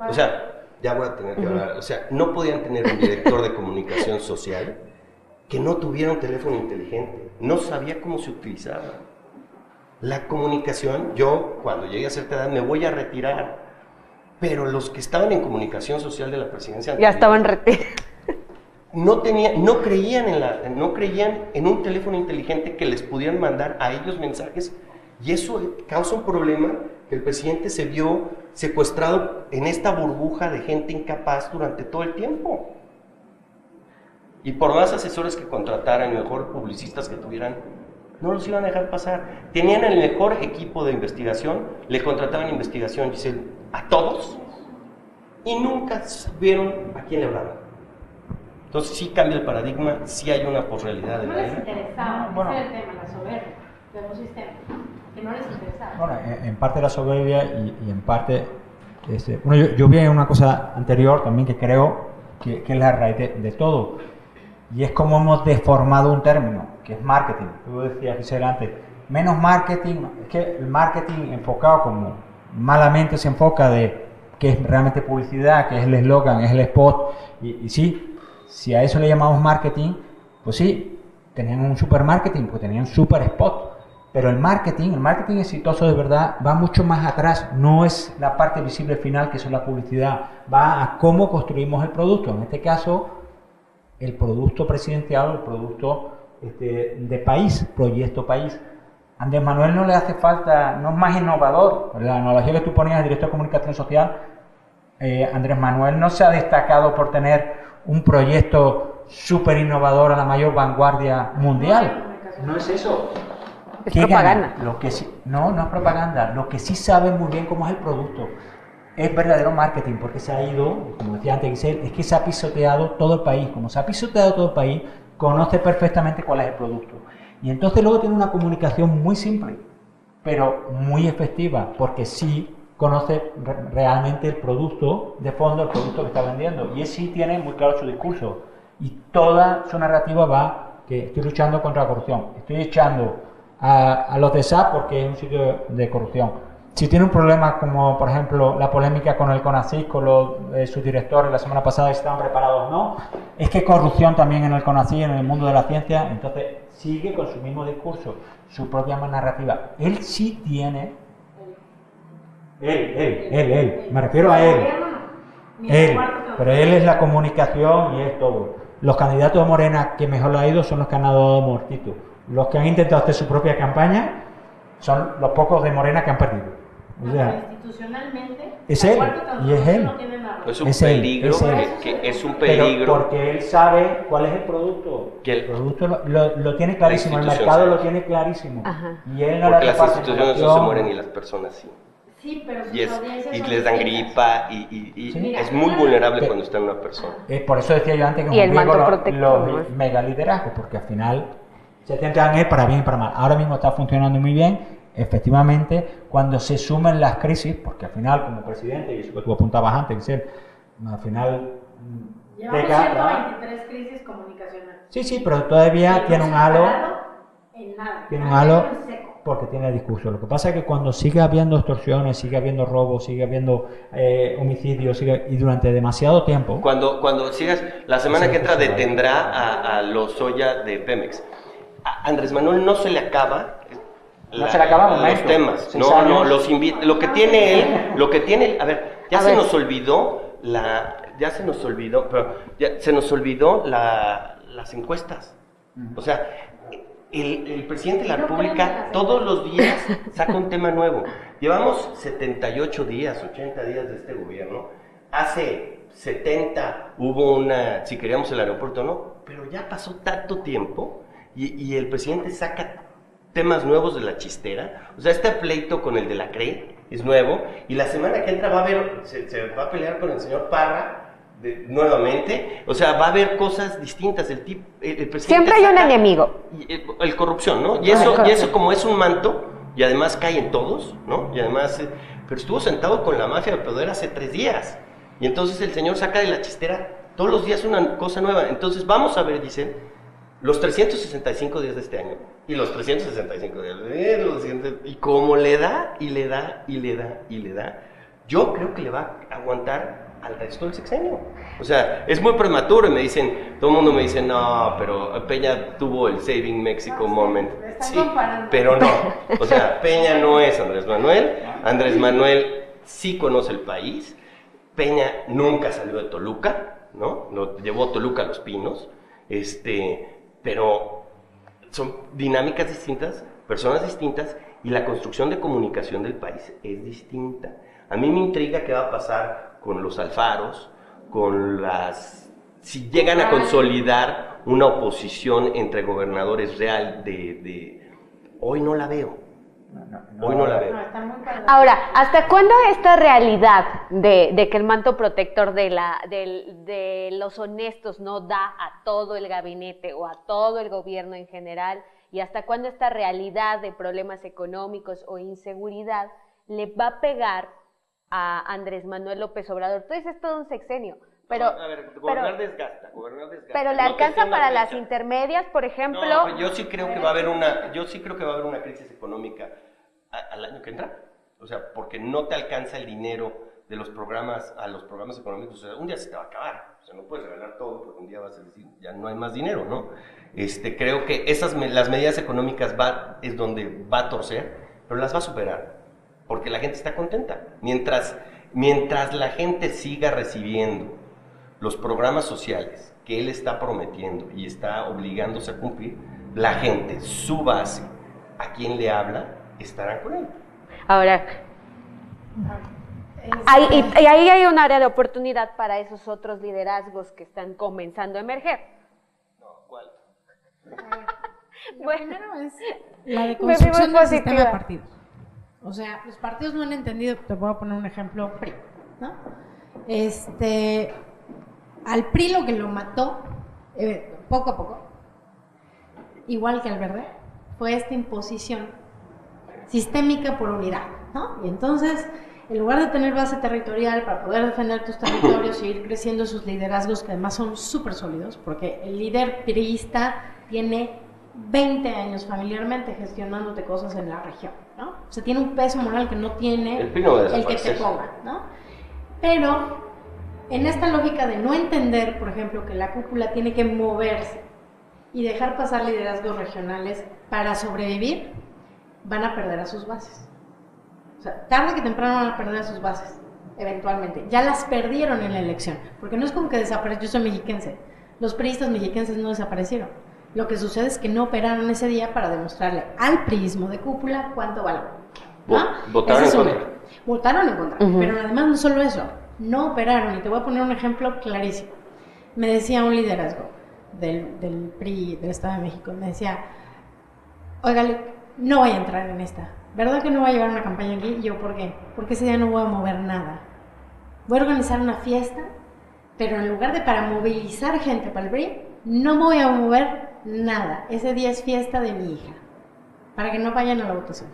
o sea, ya voy a tener que hablar, o sea, no podían tener un director de comunicación social que no tuviera un teléfono inteligente, no sabía cómo se utilizaba. La comunicación, yo cuando llegué a cierta edad me voy a retirar, pero los que estaban en comunicación social de la presidencia Ya estaban retirados. no creían en un teléfono inteligente que les pudieran mandar a ellos mensajes, y eso causa un problema que el presidente se vio secuestrado en esta burbuja de gente incapaz durante todo el tiempo. Y por más asesores que contrataran y mejor publicistas que tuvieran, no los iban a dejar pasar. Tenían el mejor equipo de investigación, le contrataban investigación, Giselle, a todos, y nunca vieron a quién le hablaban. Entonces sí cambia el paradigma, sí hay una posrealidad de No la les era. interesaba, Bueno. ese es el tema, la soberbia de un sistema, que no les interesaba. Bueno, en parte la soberbia y en parte... bueno, yo vi una cosa anterior también que creo que es la raíz de todo, y es como hemos deformado un término, que es marketing. Tú decías, Giselle, antes, menos marketing, es que el marketing enfocado como malamente se enfoca de qué es realmente publicidad, qué es el eslogan, es el spot, y sí, si a eso le llamamos marketing, pues sí, tenían un super marketing, porque tenían un super spot. Pero el marketing exitoso de verdad va mucho más atrás, no es la parte visible final que es la publicidad, va a cómo construimos el producto, en este caso el producto presidencial, el producto de país, proyecto país. A Andrés Manuel no le hace falta, no es más innovador, la analogía que tú ponías, el director de comunicación social, Andrés Manuel no se ha destacado por tener un proyecto súper innovador a la mayor vanguardia mundial, no es eso. Es ¿Qué propaganda. gana? Lo que sí, no es propaganda. Lo que sí sabe muy bien cómo es el producto. Es verdadero marketing, porque se ha ido, como decía antes Giselle, es que se ha pisoteado todo el país. Como se ha pisoteado todo el país, conoce perfectamente cuál es el producto. Y entonces luego tiene una comunicación muy simple, pero muy efectiva, porque sí conoce realmente el producto de fondo, el producto que está vendiendo. Y él sí tiene muy claro su discurso. Y toda su narrativa va que estoy luchando contra la corrupción. Estoy echando a los de SAP porque es un sitio de corrupción. Si tiene un problema como, por ejemplo, la polémica con el CONACYT, con sus directores la semana pasada, si estaban preparados o no, es que hay corrupción también en el CONACYT, en el mundo de la ciencia, entonces sigue con su mismo discurso, su propia narrativa. Él sí tiene... Él, me refiero a él. Pero él es la comunicación y es todo. Los candidatos de Morena que mejor lo ha ido son los que han dado muertitos. Los que han intentado hacer su propia campaña son los pocos de Morena que han perdido. O sea, institucionalmente, es la él, cuarta y es transformación él. no tiene nada. Es un Es él, peligro, es él. que es un pero peligro. porque él sabe cuál es el producto. Que el- El producto lo tiene clarísimo, el La institución mercado sabe. lo tiene clarísimo. Ajá. Y él no Porque le las hace falta instituciones no se innovación. mueren y las personas sí. Sí, pero sus Y audiencias son les dan distintas. gripa y Sí. es muy vulnerable Pero- cuando está en una persona. Por eso decía yo antes que Y el riesgo manto protector, ¿no? los mega liderazgos, porque al final se centran en él para bien y para mal. Ahora mismo está funcionando muy bien. Efectivamente, cuando se sumen las crisis, porque al final, como presidente, y eso que tú apuntabas antes, Giselle, al final... Llevamos deca- 123 crisis comunicacionales. Sí, pero todavía Y tiene no un se ha halo, parado en nada. tiene un Ha halo quedado en seco. porque tiene discurso. Lo que pasa es que cuando sigue habiendo extorsiones, sigue habiendo robos, sigue habiendo homicidios, y durante demasiado tiempo... Cuando sigas, la semana Sí, que entra sí, sí. detendrá a Lozoya de Pemex. A Andrés Manuel no se le acaba No se le acaba, los momento. temas. 6 No, años. lo que tiene él, a ver, ya A se ver. nos olvidó las encuestas. O sea, el presidente de la República todos los días saca un tema nuevo. Llevamos 78 días, 80 días de este gobierno. Hace 70 hubo una, si queríamos el aeropuerto o no, pero ya pasó tanto tiempo y el presidente saca temas nuevos de la chistera. O sea, este pleito con el de la CRE es nuevo y la semana que entra va a haber, se va a pelear con el señor Parra nuevamente. O sea, va a haber cosas distintas. El presidente Siempre hay un saca- enemigo. el corrupción, ¿no? Y Ah, eso corrupción. como es un manto y además cae en todos, ¿no? Y además pero estuvo sentado con la mafia de poder hace 3 días. Y entonces el señor saca de la chistera todos los días una cosa nueva. Entonces vamos a ver, dicen, los 365 días de este año y los 365 días de los siguientes, y como le da, y le da, y le da, y le da, yo creo que le va a aguantar al resto del sexenio. O sea, es muy prematuro y me dicen, todo el mundo me dice, no, pero Peña tuvo el Saving Mexico moment. Sí, pero no. O sea, Peña no es Andrés Manuel. Andrés Manuel sí conoce el país. Peña nunca salió de Toluca, ¿no? Lo llevó Toluca a Los Pinos. Pero son dinámicas distintas, personas distintas, y la construcción de comunicación del país es distinta. A mí me intriga qué va a pasar con los Alfaros, si llegan a consolidar una oposición entre gobernadores real hoy no la veo. Hoy no la veo. Ahora, ¿hasta cuándo esta realidad de que el manto protector de los honestos no da a todo el gabinete o a todo el gobierno en general? ¿Y hasta cuándo esta realidad de problemas económicos o inseguridad le va a pegar a Andrés Manuel López Obrador? Tú dices todo un sexenio, pero... A ver, gobernar desgasta. Pero ¿le alcanza para las intermedias, por ejemplo? No, yo sí creo que va a haber una crisis económica al año que entra. O sea, porque no te alcanza el dinero de los programas a los programas económicos. O sea, un día se te va a acabar. O sea, no puedes regalar todo porque un día vas a decir, ya no hay más dinero, ¿no? Creo que las medidas económicas es donde va a torcer, pero las va a superar. Porque la gente está contenta. Mientras la gente siga recibiendo los programas sociales que él está prometiendo y está obligándose a cumplir, la gente, su base, a quien le habla, estarán con él. Ahora, ahí hay un área de oportunidad para esos otros liderazgos que están comenzando a emerger. No, ¿cuál? Bueno, primero es la deconstrucción del sistema de partidos. O sea, los partidos no han entendido, te voy a poner un ejemplo, PRI, ¿no? Al PRI lo que lo mató, poco a poco, igual que al Verde, fue esta imposición sistémica por unidad, ¿no? Y entonces, en lugar de tener base territorial para poder defender tus territorios y ir creciendo sus liderazgos, que además son súper sólidos, porque el líder priista tiene 20 años familiarmente gestionándote cosas en la región, ¿no? O sea, tiene un peso moral que no tiene el que te ponga, ¿no? Pero en esta lógica de no entender, por ejemplo, que la cúpula tiene que moverse y dejar pasar liderazgos regionales para sobrevivir, van a perder a sus bases. O sea, tarde que temprano van a perder a sus bases, eventualmente. Ya las perdieron en la elección, porque no es como que desapareció. Yo soy mexiquense. Los priistas mexiquenses no desaparecieron. Lo que sucede es que no operaron ese día para demostrarle al priismo de cúpula cuánto vale, ¿no? Votaron en contra. Votaron en contra, pero además no solo eso, no operaron. Y te voy a poner un ejemplo clarísimo. Me decía un liderazgo del PRI del Estado de México, me decía, óigale, no voy a entrar en esta, ¿verdad que no voy a llevar una campaña aquí? Y yo, ¿por qué? Porque ese día no voy a mover nada. Voy a organizar una fiesta, pero en lugar de para movilizar gente para el PRI, no voy a mover nada. Ese día es fiesta de mi hija, para que no vayan a la votación.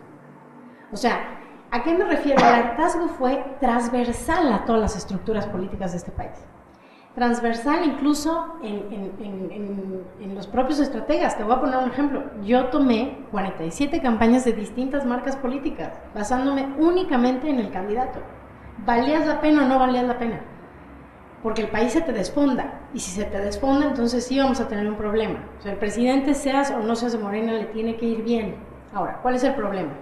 O sea, ¿a qué me refiero? El hartazgo fue transversal a todas las estructuras políticas de este país. Transversal incluso en los propios estrategas. Te voy a poner un ejemplo. Yo tomé 47 campañas de distintas marcas políticas, basándome únicamente en el candidato. ¿Valías la pena o no valías la pena? Porque el país se te desfonda, y si se te desfonda, entonces sí vamos a tener un problema. O sea, el presidente, seas o no seas de Morena, le tiene que ir bien. Ahora, ¿cuál es el problema?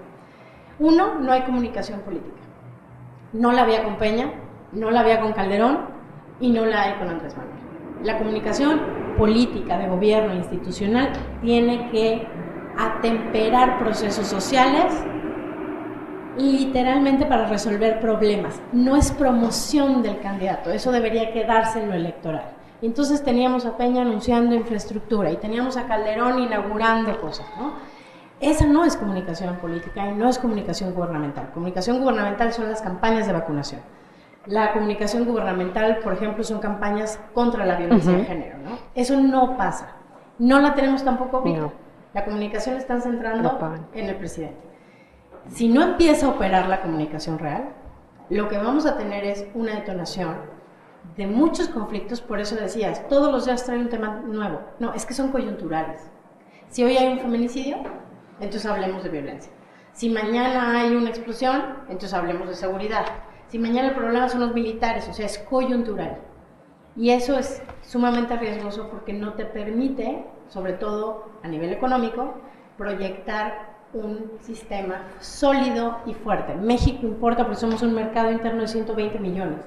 Uno, no hay comunicación política. No la había con Peña, no la había con Calderón, y no la hay con Andrés Manuel. La comunicación política de gobierno institucional tiene que atemperar procesos sociales literalmente para resolver problemas. No es promoción del candidato, eso debería quedarse en lo electoral. Entonces teníamos a Peña anunciando infraestructura y teníamos a Calderón inaugurando cosas, ¿no? Esa no es comunicación política y no es comunicación gubernamental. Comunicación gubernamental son las campañas de vacunación. La comunicación gubernamental, por ejemplo, son campañas contra la violencia de género, ¿no? Eso no pasa. No la tenemos tampoco ahorita. No. La comunicación la están centrando en el presidente. Si no empieza a operar la comunicación real, lo que vamos a tener es una detonación de muchos conflictos. Por eso decías, todos los días trae un tema nuevo. No, es que son coyunturales. Si hoy hay un feminicidio, entonces hablemos de violencia. Si mañana hay una explosión, entonces hablemos de seguridad. Si mañana el problema son los militares, o sea, es coyuntural. Y eso es sumamente riesgoso porque no te permite, sobre todo a nivel económico, proyectar un sistema sólido y fuerte. México importa porque somos un mercado interno de 120 millones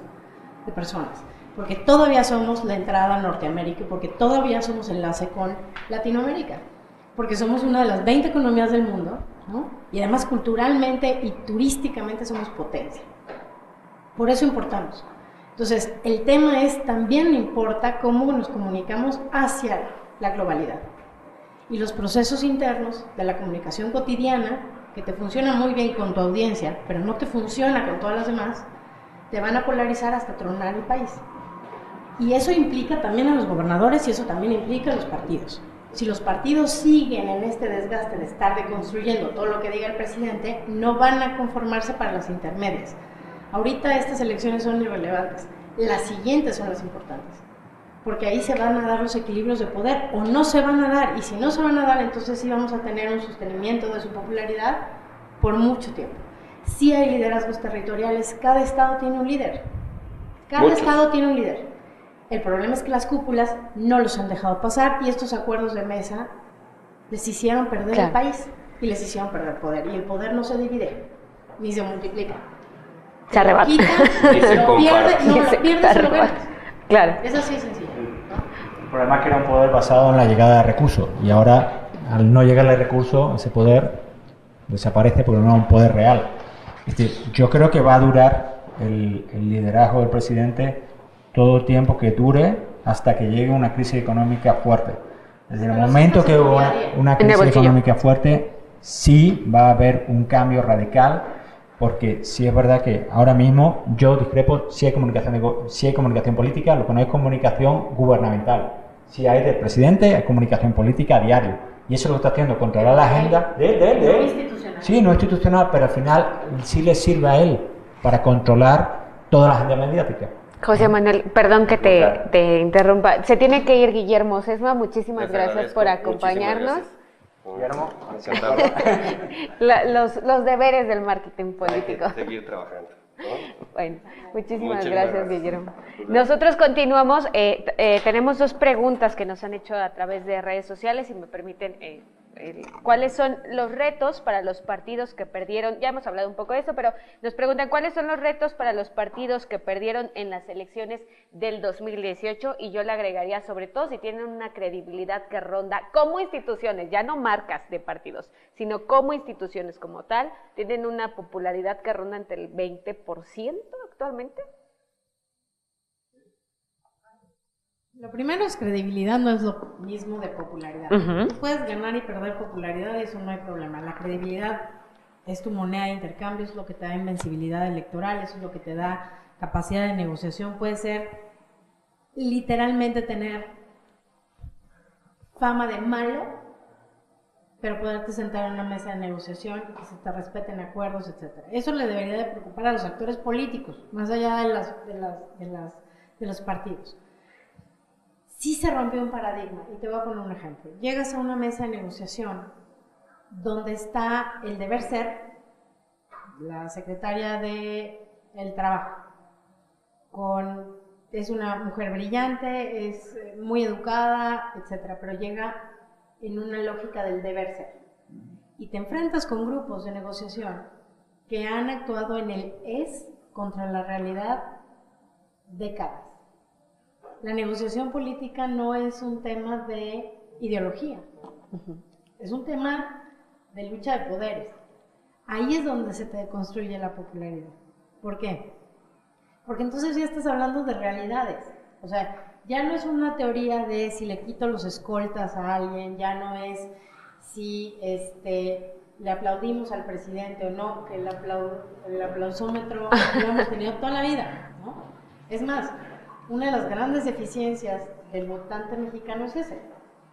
de personas, porque todavía somos la entrada a Norteamérica, porque todavía somos enlace con Latinoamérica, porque somos una de las 20 economías del mundo, ¿no? Y además culturalmente y turísticamente somos potencia. Por eso importamos. Entonces, el tema es, también importa cómo nos comunicamos hacia la globalidad. Y los procesos internos de la comunicación cotidiana, que te funciona muy bien con tu audiencia, pero no te funciona con todas las demás, te van a polarizar hasta tronar el país. Y eso implica también a los gobernadores y eso también implica a los partidos. Si los partidos siguen en este desgaste de estar deconstruyendo todo lo que diga el presidente, no van a conformarse para las intermedias. Ahorita estas elecciones son irrelevantes, las siguientes son las importantes, porque ahí se van a dar los equilibrios de poder o no se van a dar, y si no se van a dar, entonces sí vamos a tener un sostenimiento de su popularidad por mucho tiempo. Sí hay liderazgos territoriales, cada estado tiene un líder, estado tiene un líder. El problema es que las cúpulas no los han dejado pasar y estos acuerdos de mesa les hicieron perder el país y les hicieron perder poder, y el poder no se divide ni se multiplica. Se arrebata. Lo pierdes y lo ganas. Claro. Es así de sencillo, ¿no? El problema es que era un poder basado en la llegada de recursos y ahora, al no llegarle recursos, ese poder desaparece porque no es un poder real. Yo creo que va a durar el liderazgo del presidente todo el tiempo que dure hasta que llegue una crisis económica fuerte. Desde el momento que hubo una crisis económica fuerte, sí va a haber un cambio radical. Porque sí es verdad que ahora mismo yo discrepo si hay comunicación política, lo que no es comunicación gubernamental. Si hay del presidente, hay comunicación política a diario. Y eso lo está haciendo, controlar la agenda de él. No institucional. Sí, no institucional, pero al final sí le sirve a él para controlar toda la agenda mediática. José Manuel, perdón que te interrumpa. Se tiene que ir Guillermo Sesma, muchísimas gracias por acompañarnos. Guillermo, encantado. Los deberes del marketing político. Hay que seguir trabajando, ¿no? Bueno, muchísimas Muchas gracias, Guillermo. Nosotros continuamos. Tenemos dos preguntas que nos han hecho a través de redes sociales, si me permiten. ¿Cuáles son los retos para los partidos que perdieron? Ya hemos hablado un poco de eso, pero nos preguntan cuáles son los retos para los partidos que perdieron en las elecciones del 2018, y yo le agregaría, sobre todo si tienen una credibilidad que ronda como instituciones, ya no marcas de partidos, sino como instituciones como tal, tienen una popularidad que ronda entre el 20% actualmente. Lo primero es credibilidad, no es lo mismo de popularidad. Tú puedes ganar y perder popularidad y eso no hay problema. La credibilidad es tu moneda de intercambio, es lo que te da invencibilidad electoral, eso es lo que te da capacidad de negociación. Puede ser literalmente tener fama de malo, pero poderte sentar en una mesa de negociación y que se te respeten acuerdos, etc. Eso le debería de preocupar a los actores políticos, más allá de los partidos. Sí se rompió un paradigma, y te voy a poner un ejemplo. Llegas a una mesa de negociación donde está el deber ser, la secretaria del trabajo, es una mujer brillante, es muy educada, etcétera, pero llega en una lógica del deber ser. Y te enfrentas con grupos de negociación que han actuado en el es contra la realidad décadas. La negociación política no es un tema de ideología, es un tema de lucha de poderes. Ahí es donde se te construye la popularidad. ¿Por qué? Porque entonces ya estás hablando de realidades. O sea, ya no es una teoría de si le quito los escoltas a alguien, ya no es si le aplaudimos al presidente o no, que el aplausómetro lo hemos tenido toda la vida, ¿no? Es más, una de las grandes deficiencias del votante mexicano es ese,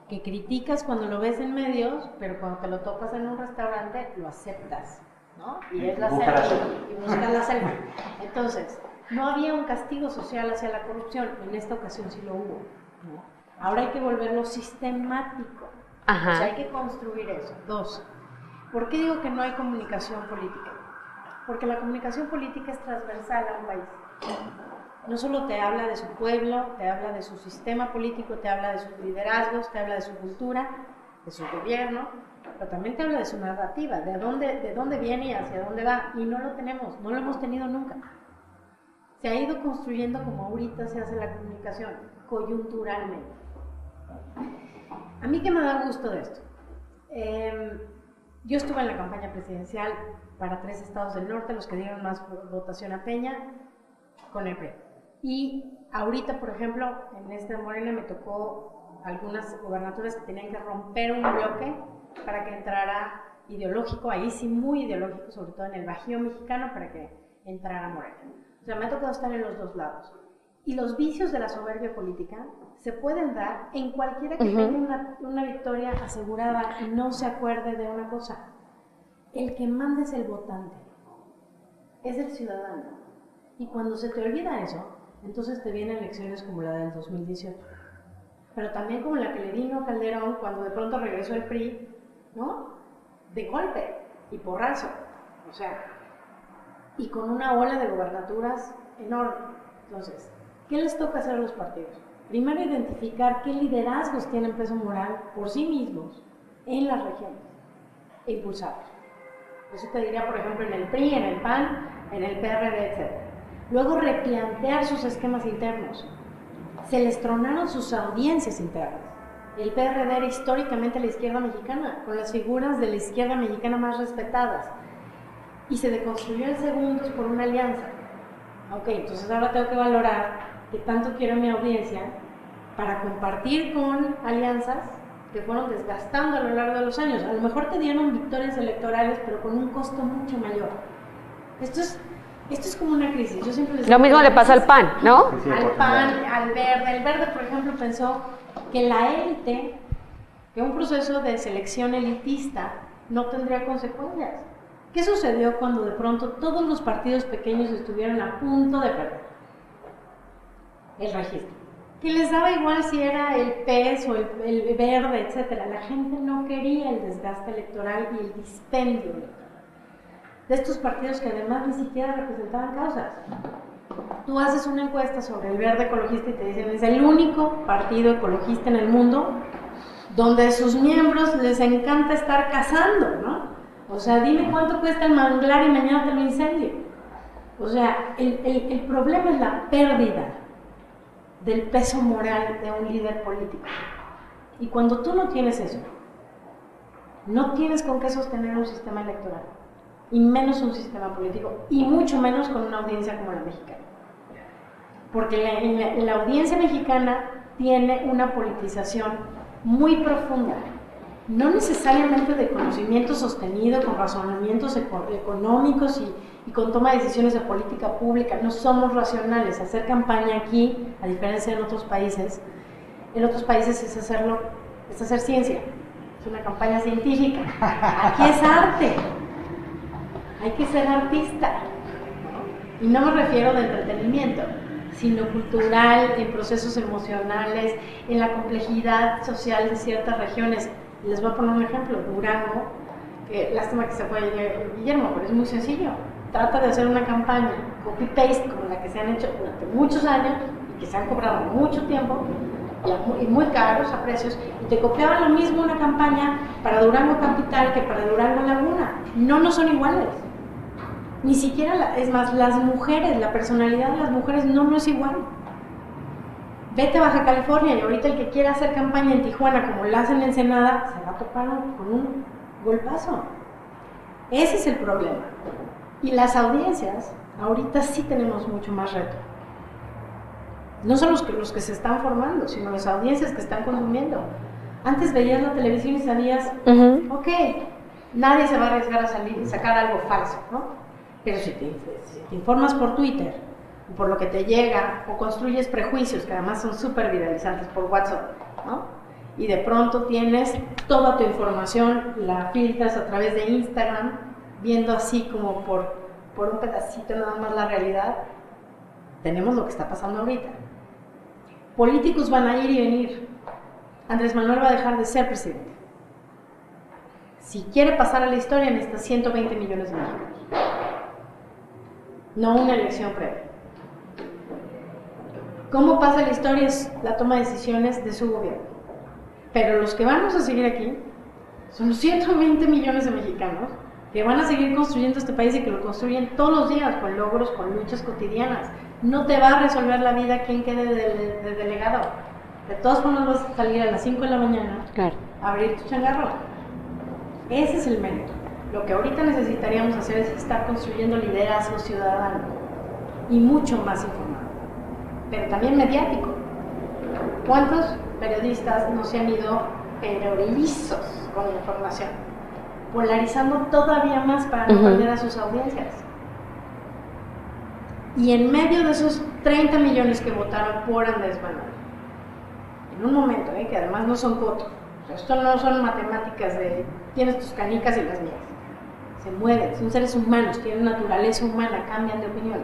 que criticas cuando lo ves en medios, pero cuando te lo topas en un restaurante lo aceptas. ¿no? Y es la Busca la selfie, selfie. y busca la selfie. Entonces, no había un castigo social hacia la corrupción, en esta ocasión sí lo hubo, ¿no? Ahora hay que volverlo sistemático. Ajá. O sea, hay que construir eso. 2. ¿Por qué digo que no hay comunicación política? Porque la comunicación política es transversal a un país. No solo te habla de su pueblo, te habla de su sistema político, te habla de sus liderazgos, te habla de su cultura, de su gobierno, pero también te habla de su narrativa, de dónde viene y hacia dónde va. Y no lo tenemos, no lo hemos tenido nunca. Se ha ido construyendo como ahorita se hace la comunicación, coyunturalmente. ¿A mí qué me da gusto de esto? Yo estuve en la campaña presidencial para 3 estados del norte, los que dieron más votación a Peña, con el PRI. Y ahorita, por ejemplo, en esta Morena me tocó algunas gubernaturas que tenían que romper un bloque para que entrara ideológico, ahí sí muy ideológico, sobre todo en el Bajío mexicano, para que entrara Morena. O sea, me ha tocado estar en los dos lados. Y los vicios de la soberbia política se pueden dar en cualquiera que tenga una victoria asegurada y no se acuerde de una cosa. El que manda es el votante, es el ciudadano. Y cuando se te olvida eso, entonces te vienen elecciones como la del 2018. Pero también como la que le vino a Calderón cuando de pronto regresó el PRI, ¿no? De golpe y porrazo. O sea, y con una ola de gubernaturas enorme. Entonces, ¿qué les toca hacer a los partidos? Primero, identificar qué liderazgos tienen peso moral por sí mismos en las regiones e impulsarlos. Eso te diría, por ejemplo, en el PRI, en el PAN, en el PRD, etc. Luego, replantear sus esquemas internos. Se les tronaron sus audiencias internas. El PRD era históricamente la izquierda mexicana, con las figuras de la izquierda mexicana más respetadas. Y se deconstruyó en segundos por una alianza. Ok, entonces ahora tengo que valorar qué tanto quiero mi audiencia para compartir con alianzas que fueron desgastando a lo largo de los años. A lo mejor te dieron victorias electorales, pero con un costo mucho mayor. Esto es como una crisis. Yo siempre les digo, lo mismo le pasa al PAN, ¿no? Al PAN, al Verde. El Verde, por ejemplo, pensó que la élite, que un proceso de selección elitista no tendría consecuencias. ¿Qué sucedió cuando de pronto todos los partidos pequeños estuvieron a punto de perder el registro? Que les daba igual si era el PES o el Verde, etcétera. La gente no quería el desgaste electoral y el dispendio electoral de estos partidos que además ni siquiera representaban causas. Tú haces una encuesta sobre el Verde ecologista y te dicen es el único partido ecologista en el mundo donde a sus miembros les encanta estar cazando, ¿no? O sea, dime cuánto cuesta el manglar y mañana te lo incendio. O sea, el problema es la pérdida del peso moral de un líder político. Y cuando tú no tienes eso, no tienes con qué sostener un sistema electoral, y menos un sistema político, y mucho menos con una audiencia como la mexicana. Porque la audiencia mexicana tiene una politización muy profunda, no necesariamente de conocimiento sostenido, con razonamientos económicos y con toma de decisiones de política pública. No somos racionales. Hacer campaña aquí, a diferencia de en otros países es hacer ciencia, es una campaña científica. Aquí es arte, hay que ser artista. Y no me refiero de entretenimiento, sino cultural, en procesos emocionales, en la complejidad social de ciertas regiones. Les voy a poner un ejemplo, Durango, que lástima que se fue Guillermo, pero es muy sencillo. Trata de hacer una campaña copy-paste como la que se han hecho durante muchos años y que se han cobrado mucho tiempo y muy caros a precios, y te copiaban lo mismo una campaña para Durango Capital que para Durango Laguna. No son iguales. Ni siquiera, es más, las mujeres, la personalidad de las mujeres no es igual. Vete a Baja California y ahorita el que quiera hacer campaña en Tijuana como la hacen en Ensenada, se va a topar con un golpazo. Ese es el problema. Y las audiencias, ahorita sí tenemos mucho más reto. No son los que se están formando, sino las audiencias que están consumiendo. Antes veías la televisión y sabías, ok, nadie se va a arriesgar a salir y sacar algo falso, ¿no? Pero si te informas por Twitter, por lo que te llega, o construyes prejuicios, que además son súper viralizantes por WhatsApp, ¿no? Y de pronto tienes toda tu información, la filtras a través de Instagram, viendo así como por un pedacito nada más la realidad, tenemos lo que está pasando ahorita. Políticos van a ir y venir. Andrés Manuel va a dejar de ser presidente. Si quiere pasar a la historia, necesita 120 millones de mexicanos. No una elección previa. ¿Cómo pasa la historia? Es la toma de decisiones de su gobierno. Pero los que vamos a seguir aquí son los 120 millones de mexicanos que van a seguir construyendo este país y que lo construyen todos los días, con logros, con luchas cotidianas. No te va a resolver la vida quien quede de delegado. De todas formas vas a salir a las 5 de la mañana a abrir tu changarro. Ese es el mérito. Lo que ahorita necesitaríamos hacer es estar construyendo liderazgo ciudadano y mucho más informado, pero también mediático. ¿Cuántos periodistas no se han ido pero lisos con la información? Polarizando todavía más para no perder a sus audiencias. Y en medio de esos 30 millones que votaron por Andrés Manuel, en un momento, que además no son votos, esto no son matemáticas de tienes tus canicas y las mías, se mueven, son seres humanos, tienen naturaleza humana, cambian de opinión.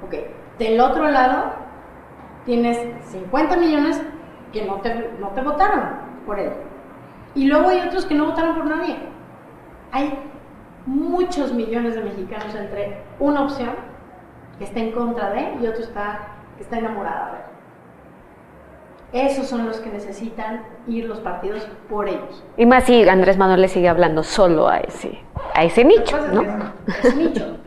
Ok, del otro lado tienes 50 millones que no te votaron por él, y luego hay otros que no votaron por nadie. Hay muchos millones de mexicanos entre una opción que está en contra de y otro que está enamorada de él. Esos son los que necesitan ir los partidos por ellos. Y más si Andrés Manuel le sigue hablando solo a ese nicho, ¿no? Es nicho.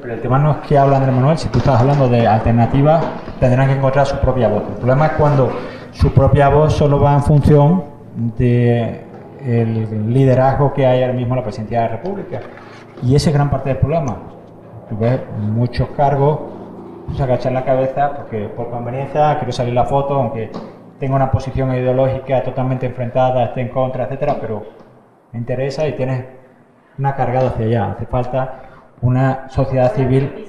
Pero el tema no es que habla Andrés Manuel, si tú estás hablando de alternativas, tendrán que encontrar su propia voz. El problema es cuando su propia voz solo va en función del liderazgo que hay ahora mismo en la presidencia de la República. Y ese es gran parte del problema. Tú ves muchos cargos, pues agachar la cabeza porque por conveniencia quiero salir la foto, aunque tenga una posición ideológica totalmente enfrentada, esté en contra, etcétera, pero me interesa y tienes una cargada hacia allá. Hace falta una sociedad civil.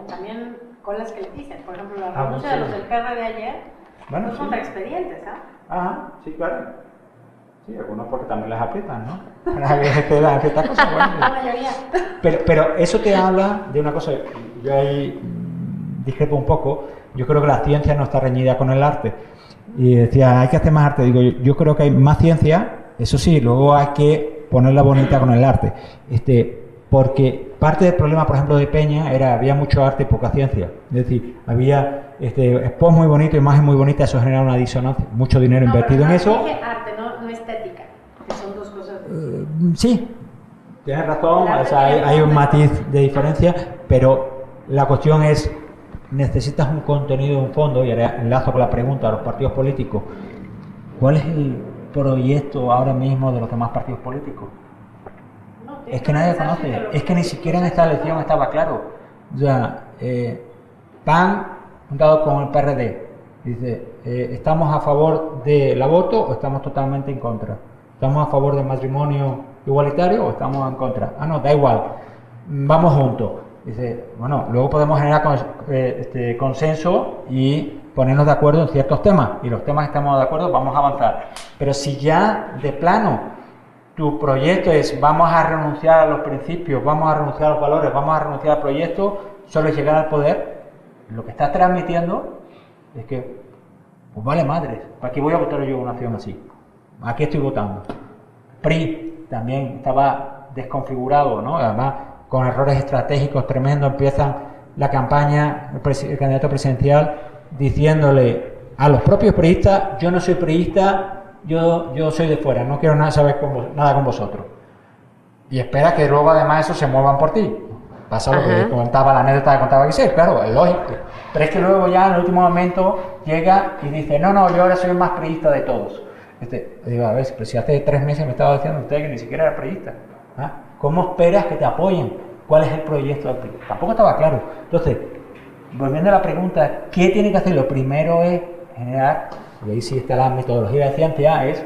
También con las que le dicen, por ejemplo, la renuncia de los del PR de ayer, bueno, son contraexpedientes, Ajá, sí, claro. Sí, algunos porque también les aprietan, ¿no? Para que te dan ciertas cosas. Bueno, la mayoría. Pero eso te habla de una cosa, yo ahí discrepo un poco, yo creo que la ciencia no está reñida con el arte. Y decía, hay que hacer más arte. Digo, yo creo que hay más ciencia, eso sí, luego hay que ponerla bonita con el arte. Porque parte del problema, por ejemplo, de Peña era había mucho arte y poca ciencia. Es decir, había spots muy bonitos, imagen muy bonita, eso genera una disonancia, mucho dinero invertido en eso. Dije arte, no estética, que son dos cosas. Sí, tienes razón, o sea, hay un matiz de diferencia, pero la cuestión es, necesitas un contenido, un fondo, y ahora enlazo con la pregunta a los partidos políticos. ¿Cuál es el proyecto ahora mismo de los demás partidos políticos? Es que nadie conoce, es que ni siquiera en esta elección estaba claro. O sea, PAN juntado con el PRD, dice, ¿estamos a favor del aborto o estamos totalmente en contra? ¿Estamos a favor del matrimonio igualitario o estamos en contra? Ah, no, da igual, vamos juntos. Dice, bueno, luego podemos generar consenso y ponernos de acuerdo en ciertos temas, y los temas que estamos de acuerdo vamos a avanzar. Pero si ya de plano tu proyecto es vamos a renunciar a los principios, vamos a renunciar a los valores, vamos a renunciar al proyecto, solo es llegar al poder, lo que estás transmitiendo es que, pues vale madres, ¿para qué voy a votar yo una acción así? ¿A qué estoy votando? PRI también estaba desconfigurado, ¿no? Además, con errores estratégicos tremendos, empiezan la campaña, el candidato presidencial, diciéndole a los propios priistas, yo no soy priista, yo soy de fuera, no quiero saber nada con vosotros. Y espera que luego además eso se muevan por ti. Pasa lo que contaba la anécdota que contaba Giselle, claro, es lógico. Pero es que luego ya en el último momento llega y dice, no, yo ahora soy el más priista de todos. Digo, a ver, pero si hace 3 meses me estaba diciendo usted que ni siquiera era priista. ¿Cómo esperas que te apoyen? ¿Cuál es el proyecto del PRI? Tampoco estaba claro. Entonces, volviendo a la pregunta, ¿qué tiene que hacer? Lo primero es generar, y ahí sí está la metodología de ciencia, es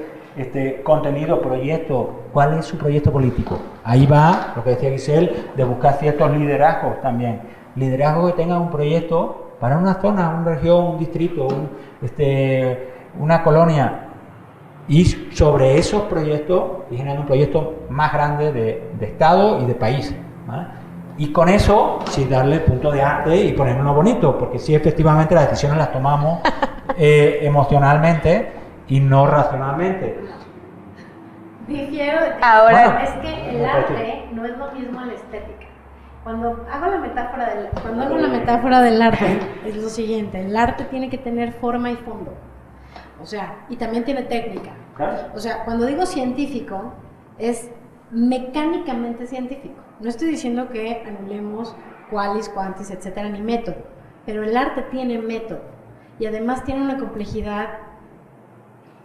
contenido, proyecto, ¿cuál es su proyecto político? Ahí va lo que decía Giselle, de buscar ciertos liderazgos también. Liderazgos que tengan un proyecto para una zona, una región, un distrito, una colonia. y sobre esos proyectos y generando un proyecto más grande de Estado y de país, ¿vale? Y con eso, sí, darle el punto de arte y ponerlo bonito, porque sí, efectivamente las decisiones las tomamos emocionalmente y no racionalmente. Difiero de ti. Ahora- Bueno, es que el arte no es lo mismo a la estética. Cuando hago la metáfora del arte, es lo siguiente: el arte tiene que tener forma y fondo. O sea, y también tiene técnica. O sea, cuando digo científico, es mecánicamente científico. No estoy diciendo que anulemos qualis, quantis, etcétera, ni método. Pero el arte tiene método. Y además tiene una complejidad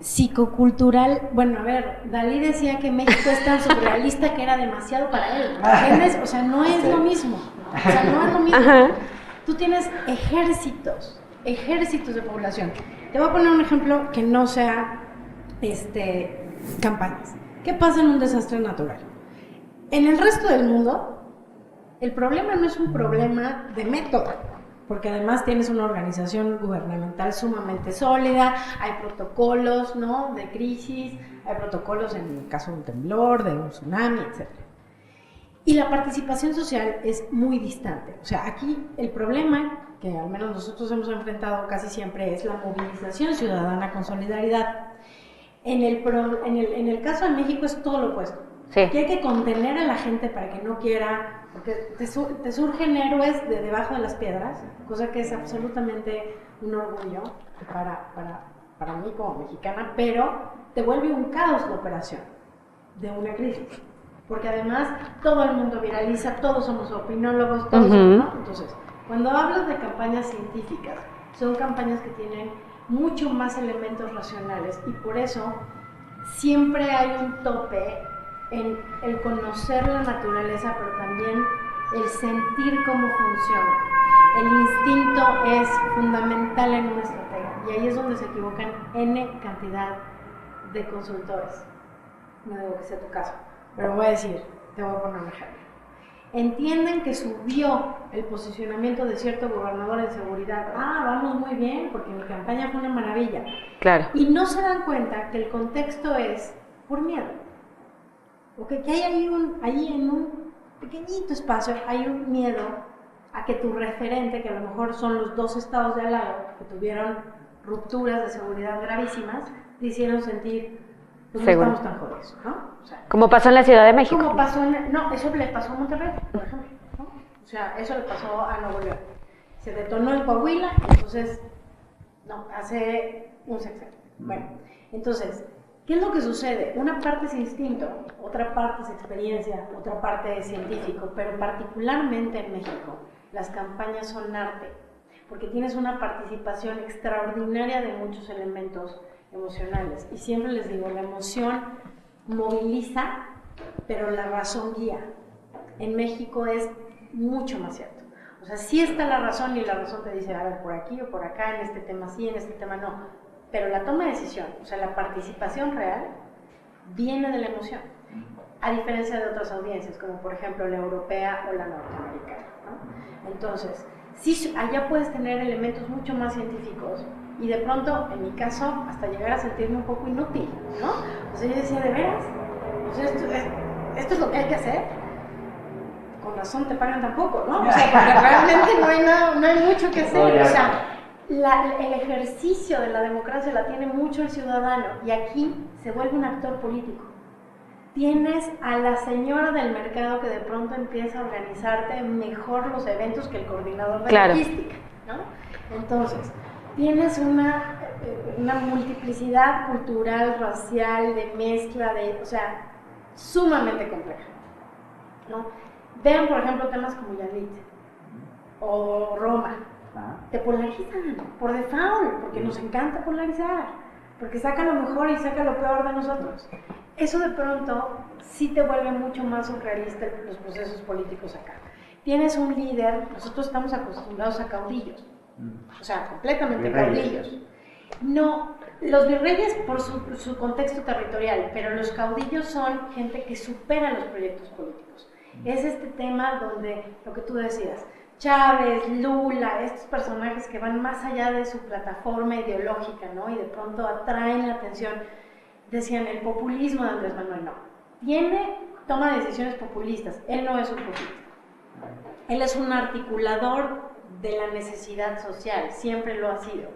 psicocultural. Bueno, a ver, Dalí decía que México es tan surrealista que era demasiado para él, ¿entiendes? O sea, no es lo mismo. O sea, no es lo mismo. Ajá. Tú tienes ejércitos de población. Te voy a poner un ejemplo que no sea campañas. ¿Qué pasa en un desastre natural? En el resto del mundo, el problema no es un problema de método, porque además tienes una organización gubernamental sumamente sólida, hay protocolos, ¿no?, de crisis, hay protocolos en el caso de un temblor, de un tsunami, etc. Y la participación social es muy distante. O sea, aquí el problema que al menos nosotros hemos enfrentado casi siempre es la movilización ciudadana con solidaridad. En el caso de México es todo lo opuesto. Sí. Aquí hay que contener a la gente para que no quiera, porque te surgen héroes de debajo de las piedras, cosa que es absolutamente un orgullo para mí como mexicana, pero te vuelve un caos la operación de una crisis. Porque además todo el mundo viraliza, todos somos opinólogos, todos somos, ¿no? Entonces, cuando hablas de campañas científicas, son campañas que tienen mucho más elementos racionales y por eso siempre hay un tope en el conocer la naturaleza, pero también el sentir cómo funciona. El instinto es fundamental en una estrategia y ahí es donde se equivocan N cantidad de consultores. No digo que sea tu caso, pero voy a decir, te voy a poner un ejemplo. Entienden que subió el posicionamiento de cierto gobernador en seguridad. Ah, vamos muy bien, porque mi campaña fue una maravilla. Claro. Y no se dan cuenta que el contexto es por miedo. Porque que hay ahí en un pequeñito espacio, hay un miedo a que tu referente, que a lo mejor son los dos estados de al lado, que tuvieron rupturas de seguridad gravísimas, te hicieron sentir, pues no Seguro. estamos tan jodidos, ¿no? O sea, Como pasó en la Ciudad de México. como pasó no, eso le pasó a Monterrey, por ejemplo, ¿no? O sea, eso le pasó a Nuevo León. Se detonó en Coahuila, entonces, no, hace un sexenio. Bueno, entonces, ¿qué es lo que sucede? Una parte es instinto, otra parte es experiencia, otra parte es científico, pero particularmente en México, las campañas son arte, porque tienes una participación extraordinaria de muchos elementos emocionales. Y siempre les digo, la emoción moviliza, pero la razón guía. En México es mucho más cierto. O sea, sí está la razón y la razón te dice, a ver, por aquí o por acá, en este tema sí, en este tema no. Pero la toma de decisión, o sea, la participación real, viene de la emoción. A diferencia de otras audiencias, como por ejemplo la europea o la norteamericana, ¿no? Entonces, sí, allá puedes tener elementos mucho más científicos y de pronto, en mi caso, hasta llegar a sentirme un poco inútil, ¿no? O sea, yo decía, ¿de veras? O sea, esto es lo que hay que hacer. Con razón te pagan tampoco, ¿no? O sea, porque realmente no hay mucho que hacer. O sea, el ejercicio de la democracia la tiene mucho el ciudadano y aquí se vuelve un actor político. Tienes a la señora del mercado que de pronto empieza a organizarte mejor los eventos que el coordinador de Claro. logística, ¿no? Entonces, tienes una multiplicidad cultural, racial, de mezcla, o sea, sumamente compleja, ¿no? Vean, por ejemplo, temas como Yanit o Roma. Te polarizan por default, porque nos encanta polarizar, porque saca lo mejor y saca lo peor de nosotros. Eso de pronto sí te vuelve mucho más surrealista los procesos políticos acá. Tienes un líder, nosotros estamos acostumbrados a caudillos, o sea, completamente caudillos. No, los virreyes por su contexto territorial, pero los caudillos son gente que supera los proyectos políticos. Es este tema donde, lo que tú decías, Chávez, Lula, estos personajes que van más allá de su plataforma ideológica, ¿no? Y de pronto atraen la atención. decían el populismo de Andrés Manuel, no. Toma decisiones populistas, él no es un populista. Él es un articulador de la necesidad social, siempre lo ha sido.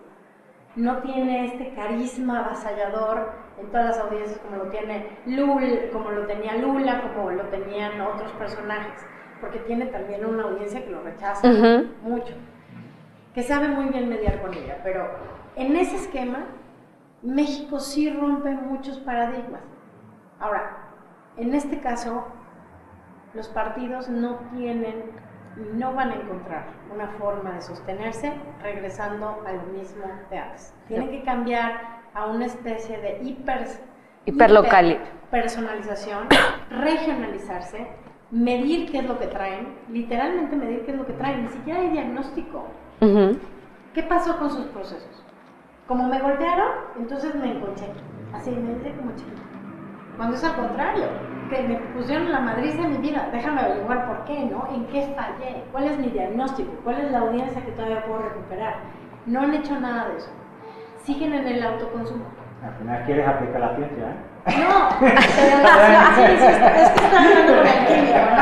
No tiene este carisma avasallador en todas las audiencias como lo tiene como lo tenía Lula, como lo tenían otros personajes, porque tiene también una audiencia que lo rechaza mucho, que sabe muy bien mediar con ella, pero en ese esquema México sí rompe muchos paradigmas. Ahora, en este caso, los partidos no tienen y no van a encontrar una forma de sostenerse regresando a lo mismo de antes. Tienen que cambiar a una especie de hiperpersonalización, regionalizarse, medir qué es lo que traen, literalmente medir qué es lo que traen, ni siquiera hay diagnóstico. ¿Qué pasó con sus procesos? Como me golpearon, entonces me enconché, así me hice como chiquita. Cuando es al contrario, que me pusieron la madriza de mi vida, déjame averiguar por qué, ¿no? ¿En qué fallé? ¿Cuál es mi diagnóstico? ¿Cuál es la audiencia que todavía puedo recuperar? No han hecho nada de eso. Siguen en el autoconsumo. Al final quieres aplicar la ciencia, ¿eh? No, pero la ciencia, es que está hablando con el químico, no.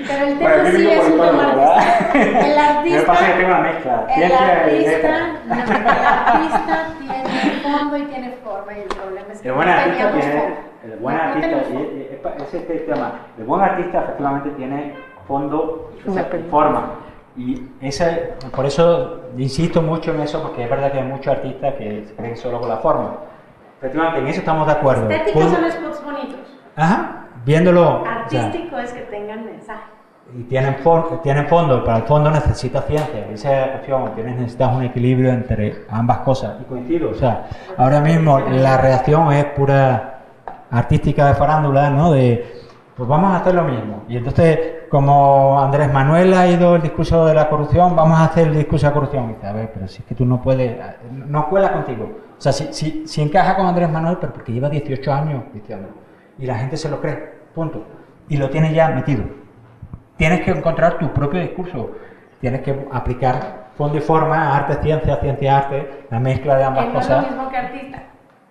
Pero el tema sí es un tema artístico. El artista. Me pasa que tengo una mezcla. El artista tiene fondo y tiene forma, y el problema es que el buen artista teníamos tiene. fondo. El buen artista, es este tema. El buen artista efectivamente tiene fondo y forma. Y por eso insisto mucho en eso, porque es verdad que hay muchos artistas que se creen solo con la forma. Efectivamente, en eso estamos de acuerdo. Estéticos son spots bonitos. Ajá, viéndolo. Artístico es que tengan mensaje. Y tienen fondo, para el fondo necesitas ciencia. Esa es la cuestión, necesitas un equilibrio entre ambas cosas. Y coincido, o sea, ahora mismo la reacción es pura artística de farándula, ¿no? Pues vamos a hacer lo mismo. Y entonces, como Andrés Manuel ha ido el discurso de la corrupción, vamos a hacer el discurso de la corrupción. Y dice, a ver, pero si es que tú no puedes, no cuela contigo. O sea, si encaja con Andrés Manuel, pero porque lleva 18 años diciendo. Y la gente se lo cree, punto. Y lo tiene ya metido. Tienes que encontrar tu propio discurso. Tienes que aplicar fondo y forma, arte, ciencia, arte, la mezcla de ambas cosas. Que no es lo mismo que artista.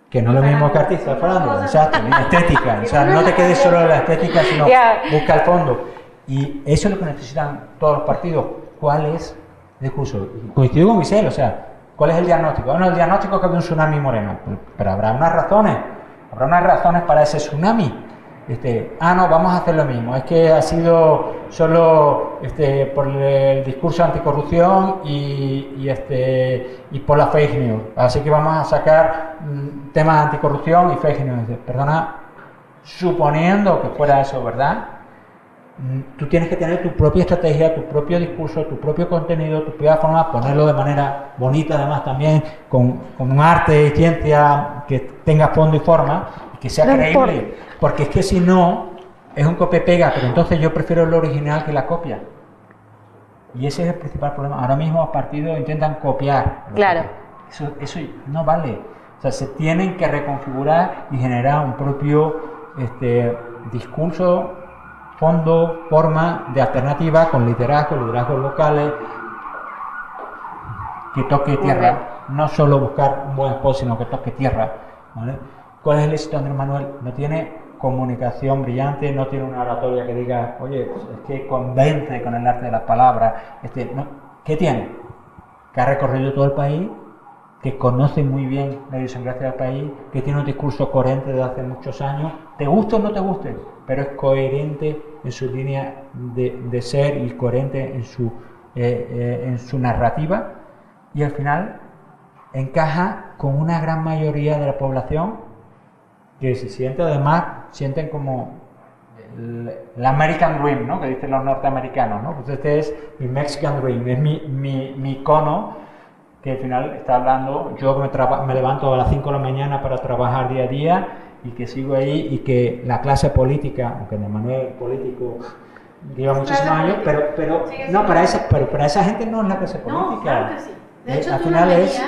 Que no es lo mismo que artista, Fernando, exacto, estética, o sea, no te quedes solo en la estética, sino busca el fondo. Y eso es lo que necesitan todos los partidos. ¿Cuál es el discurso? Coincido con Michelle, o sea, ¿cuál es el diagnóstico? Bueno, el diagnóstico es que hay un tsunami moreno, pero habrá unas razones para ese tsunami. No, vamos a hacer lo mismo, es que ha sido solo por el discurso anticorrupción y por la fake news, así que vamos a sacar temas anticorrupción y fake news. Perdona, suponiendo que fuera eso, ¿verdad? Tú tienes que tener tu propia estrategia, tu propio discurso, tu propio contenido, tu propia forma, ponerlo de manera bonita además también, con un arte y ciencia que tenga fondo y forma, y que sea creíble, porque es que si no, es un copia-pega, pero entonces yo prefiero lo original que la copia. Y ese es el principal problema. Ahora mismo los partidos intentan copiar. Claro. Eso no vale. O sea, se tienen que reconfigurar y generar un propio discurso, fondo, forma de alternativa con liderazgos locales que toque tierra, no solo buscar un buen spot, sino que toque tierra, ¿vale? ¿Cuál es el éxito de Andrés Manuel? No tiene comunicación brillante, no tiene una oratoria que diga, oye, pues es que convence con el arte de las palabras. ¿Qué tiene? Que ha recorrido todo el país, que conoce muy bien la idiosincrasia del país, que tiene un discurso coherente desde hace muchos años, te guste o no te guste, pero es coherente en su línea de ser y coherente en su narrativa, y al final encaja con una gran mayoría de la población que se sienten como el American Dream, ¿no? Que dicen los norteamericanos, ¿no? Pues este es mi Mexican Dream, es mi icono, que al final está hablando, yo me levanto a las 5 de la mañana para trabajar día a día, y que sigo ahí, y que la clase política, aunque Andrés Manuel político lleva muchísimos años, pero para esa gente no es la clase política. No, claro que sí. De hecho, tú lo veías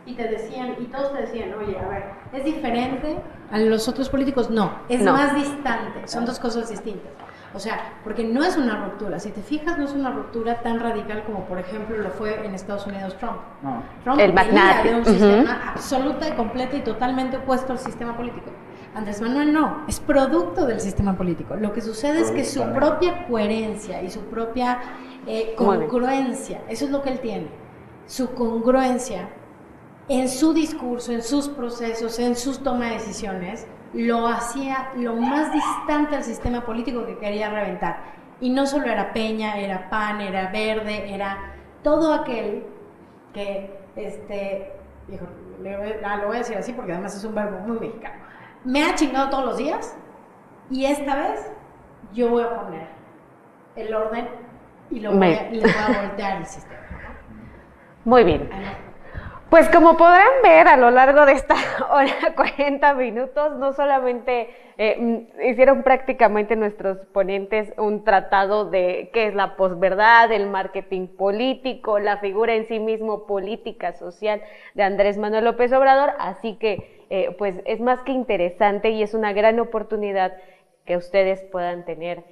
y te decían, y todos te decían, oye, a ver, ¿es diferente a los otros políticos? No, es más distante, son dos cosas distintas. O sea, porque no es una ruptura. Si te fijas, no es una ruptura tan radical como, por ejemplo, lo fue en Estados Unidos Trump. No. Trump El venía magnate. de un sistema absoluta y completa y totalmente opuesto al sistema político. Andrés Manuel no, es producto del sistema político. Lo que sucede es que su propia coherencia y su propia congruencia, eso es lo que él tiene, su congruencia en su discurso, en sus procesos, en sus tomas de decisiones, lo hacía lo más distante al sistema político que quería reventar. Y no solo era Peña, era PAN, era Verde, era todo aquel que, hijo, lo voy a decir así porque además es un verbo muy mexicano, me ha chingado todos los días y esta vez yo voy a poner el orden y le voy a voltear el sistema. Muy bien. Pues como podrán ver a lo largo de esta hora 40 minutos, no solamente hicieron prácticamente nuestros ponentes un tratado de qué es la posverdad, el marketing político, la figura en sí mismo política, social de Andrés Manuel López Obrador, así que pues es más que interesante y es una gran oportunidad que ustedes puedan tener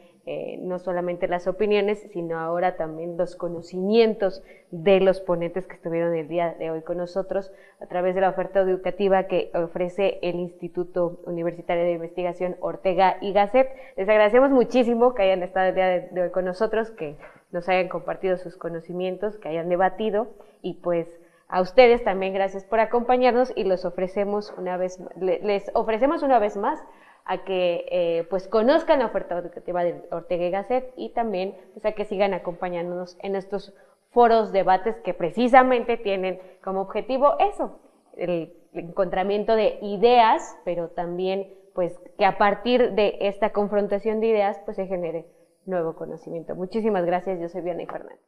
no solamente las opiniones, sino ahora también los conocimientos de los ponentes que estuvieron el día de hoy con nosotros a través de la oferta educativa que ofrece el Instituto Universitario de Investigación Ortega y Gasset. Les agradecemos muchísimo que hayan estado el día de hoy con nosotros, que nos hayan compartido sus conocimientos, que hayan debatido y pues a ustedes también gracias por acompañarnos y les ofrecemos una vez más a que pues conozcan la oferta educativa de Ortega y Gasset y también pues, a que sigan acompañándonos en estos foros, debates que precisamente tienen como objetivo eso, el encontramiento de ideas, pero también pues que a partir de esta confrontación de ideas pues se genere nuevo conocimiento. Muchísimas gracias, yo soy Vianey Fernández.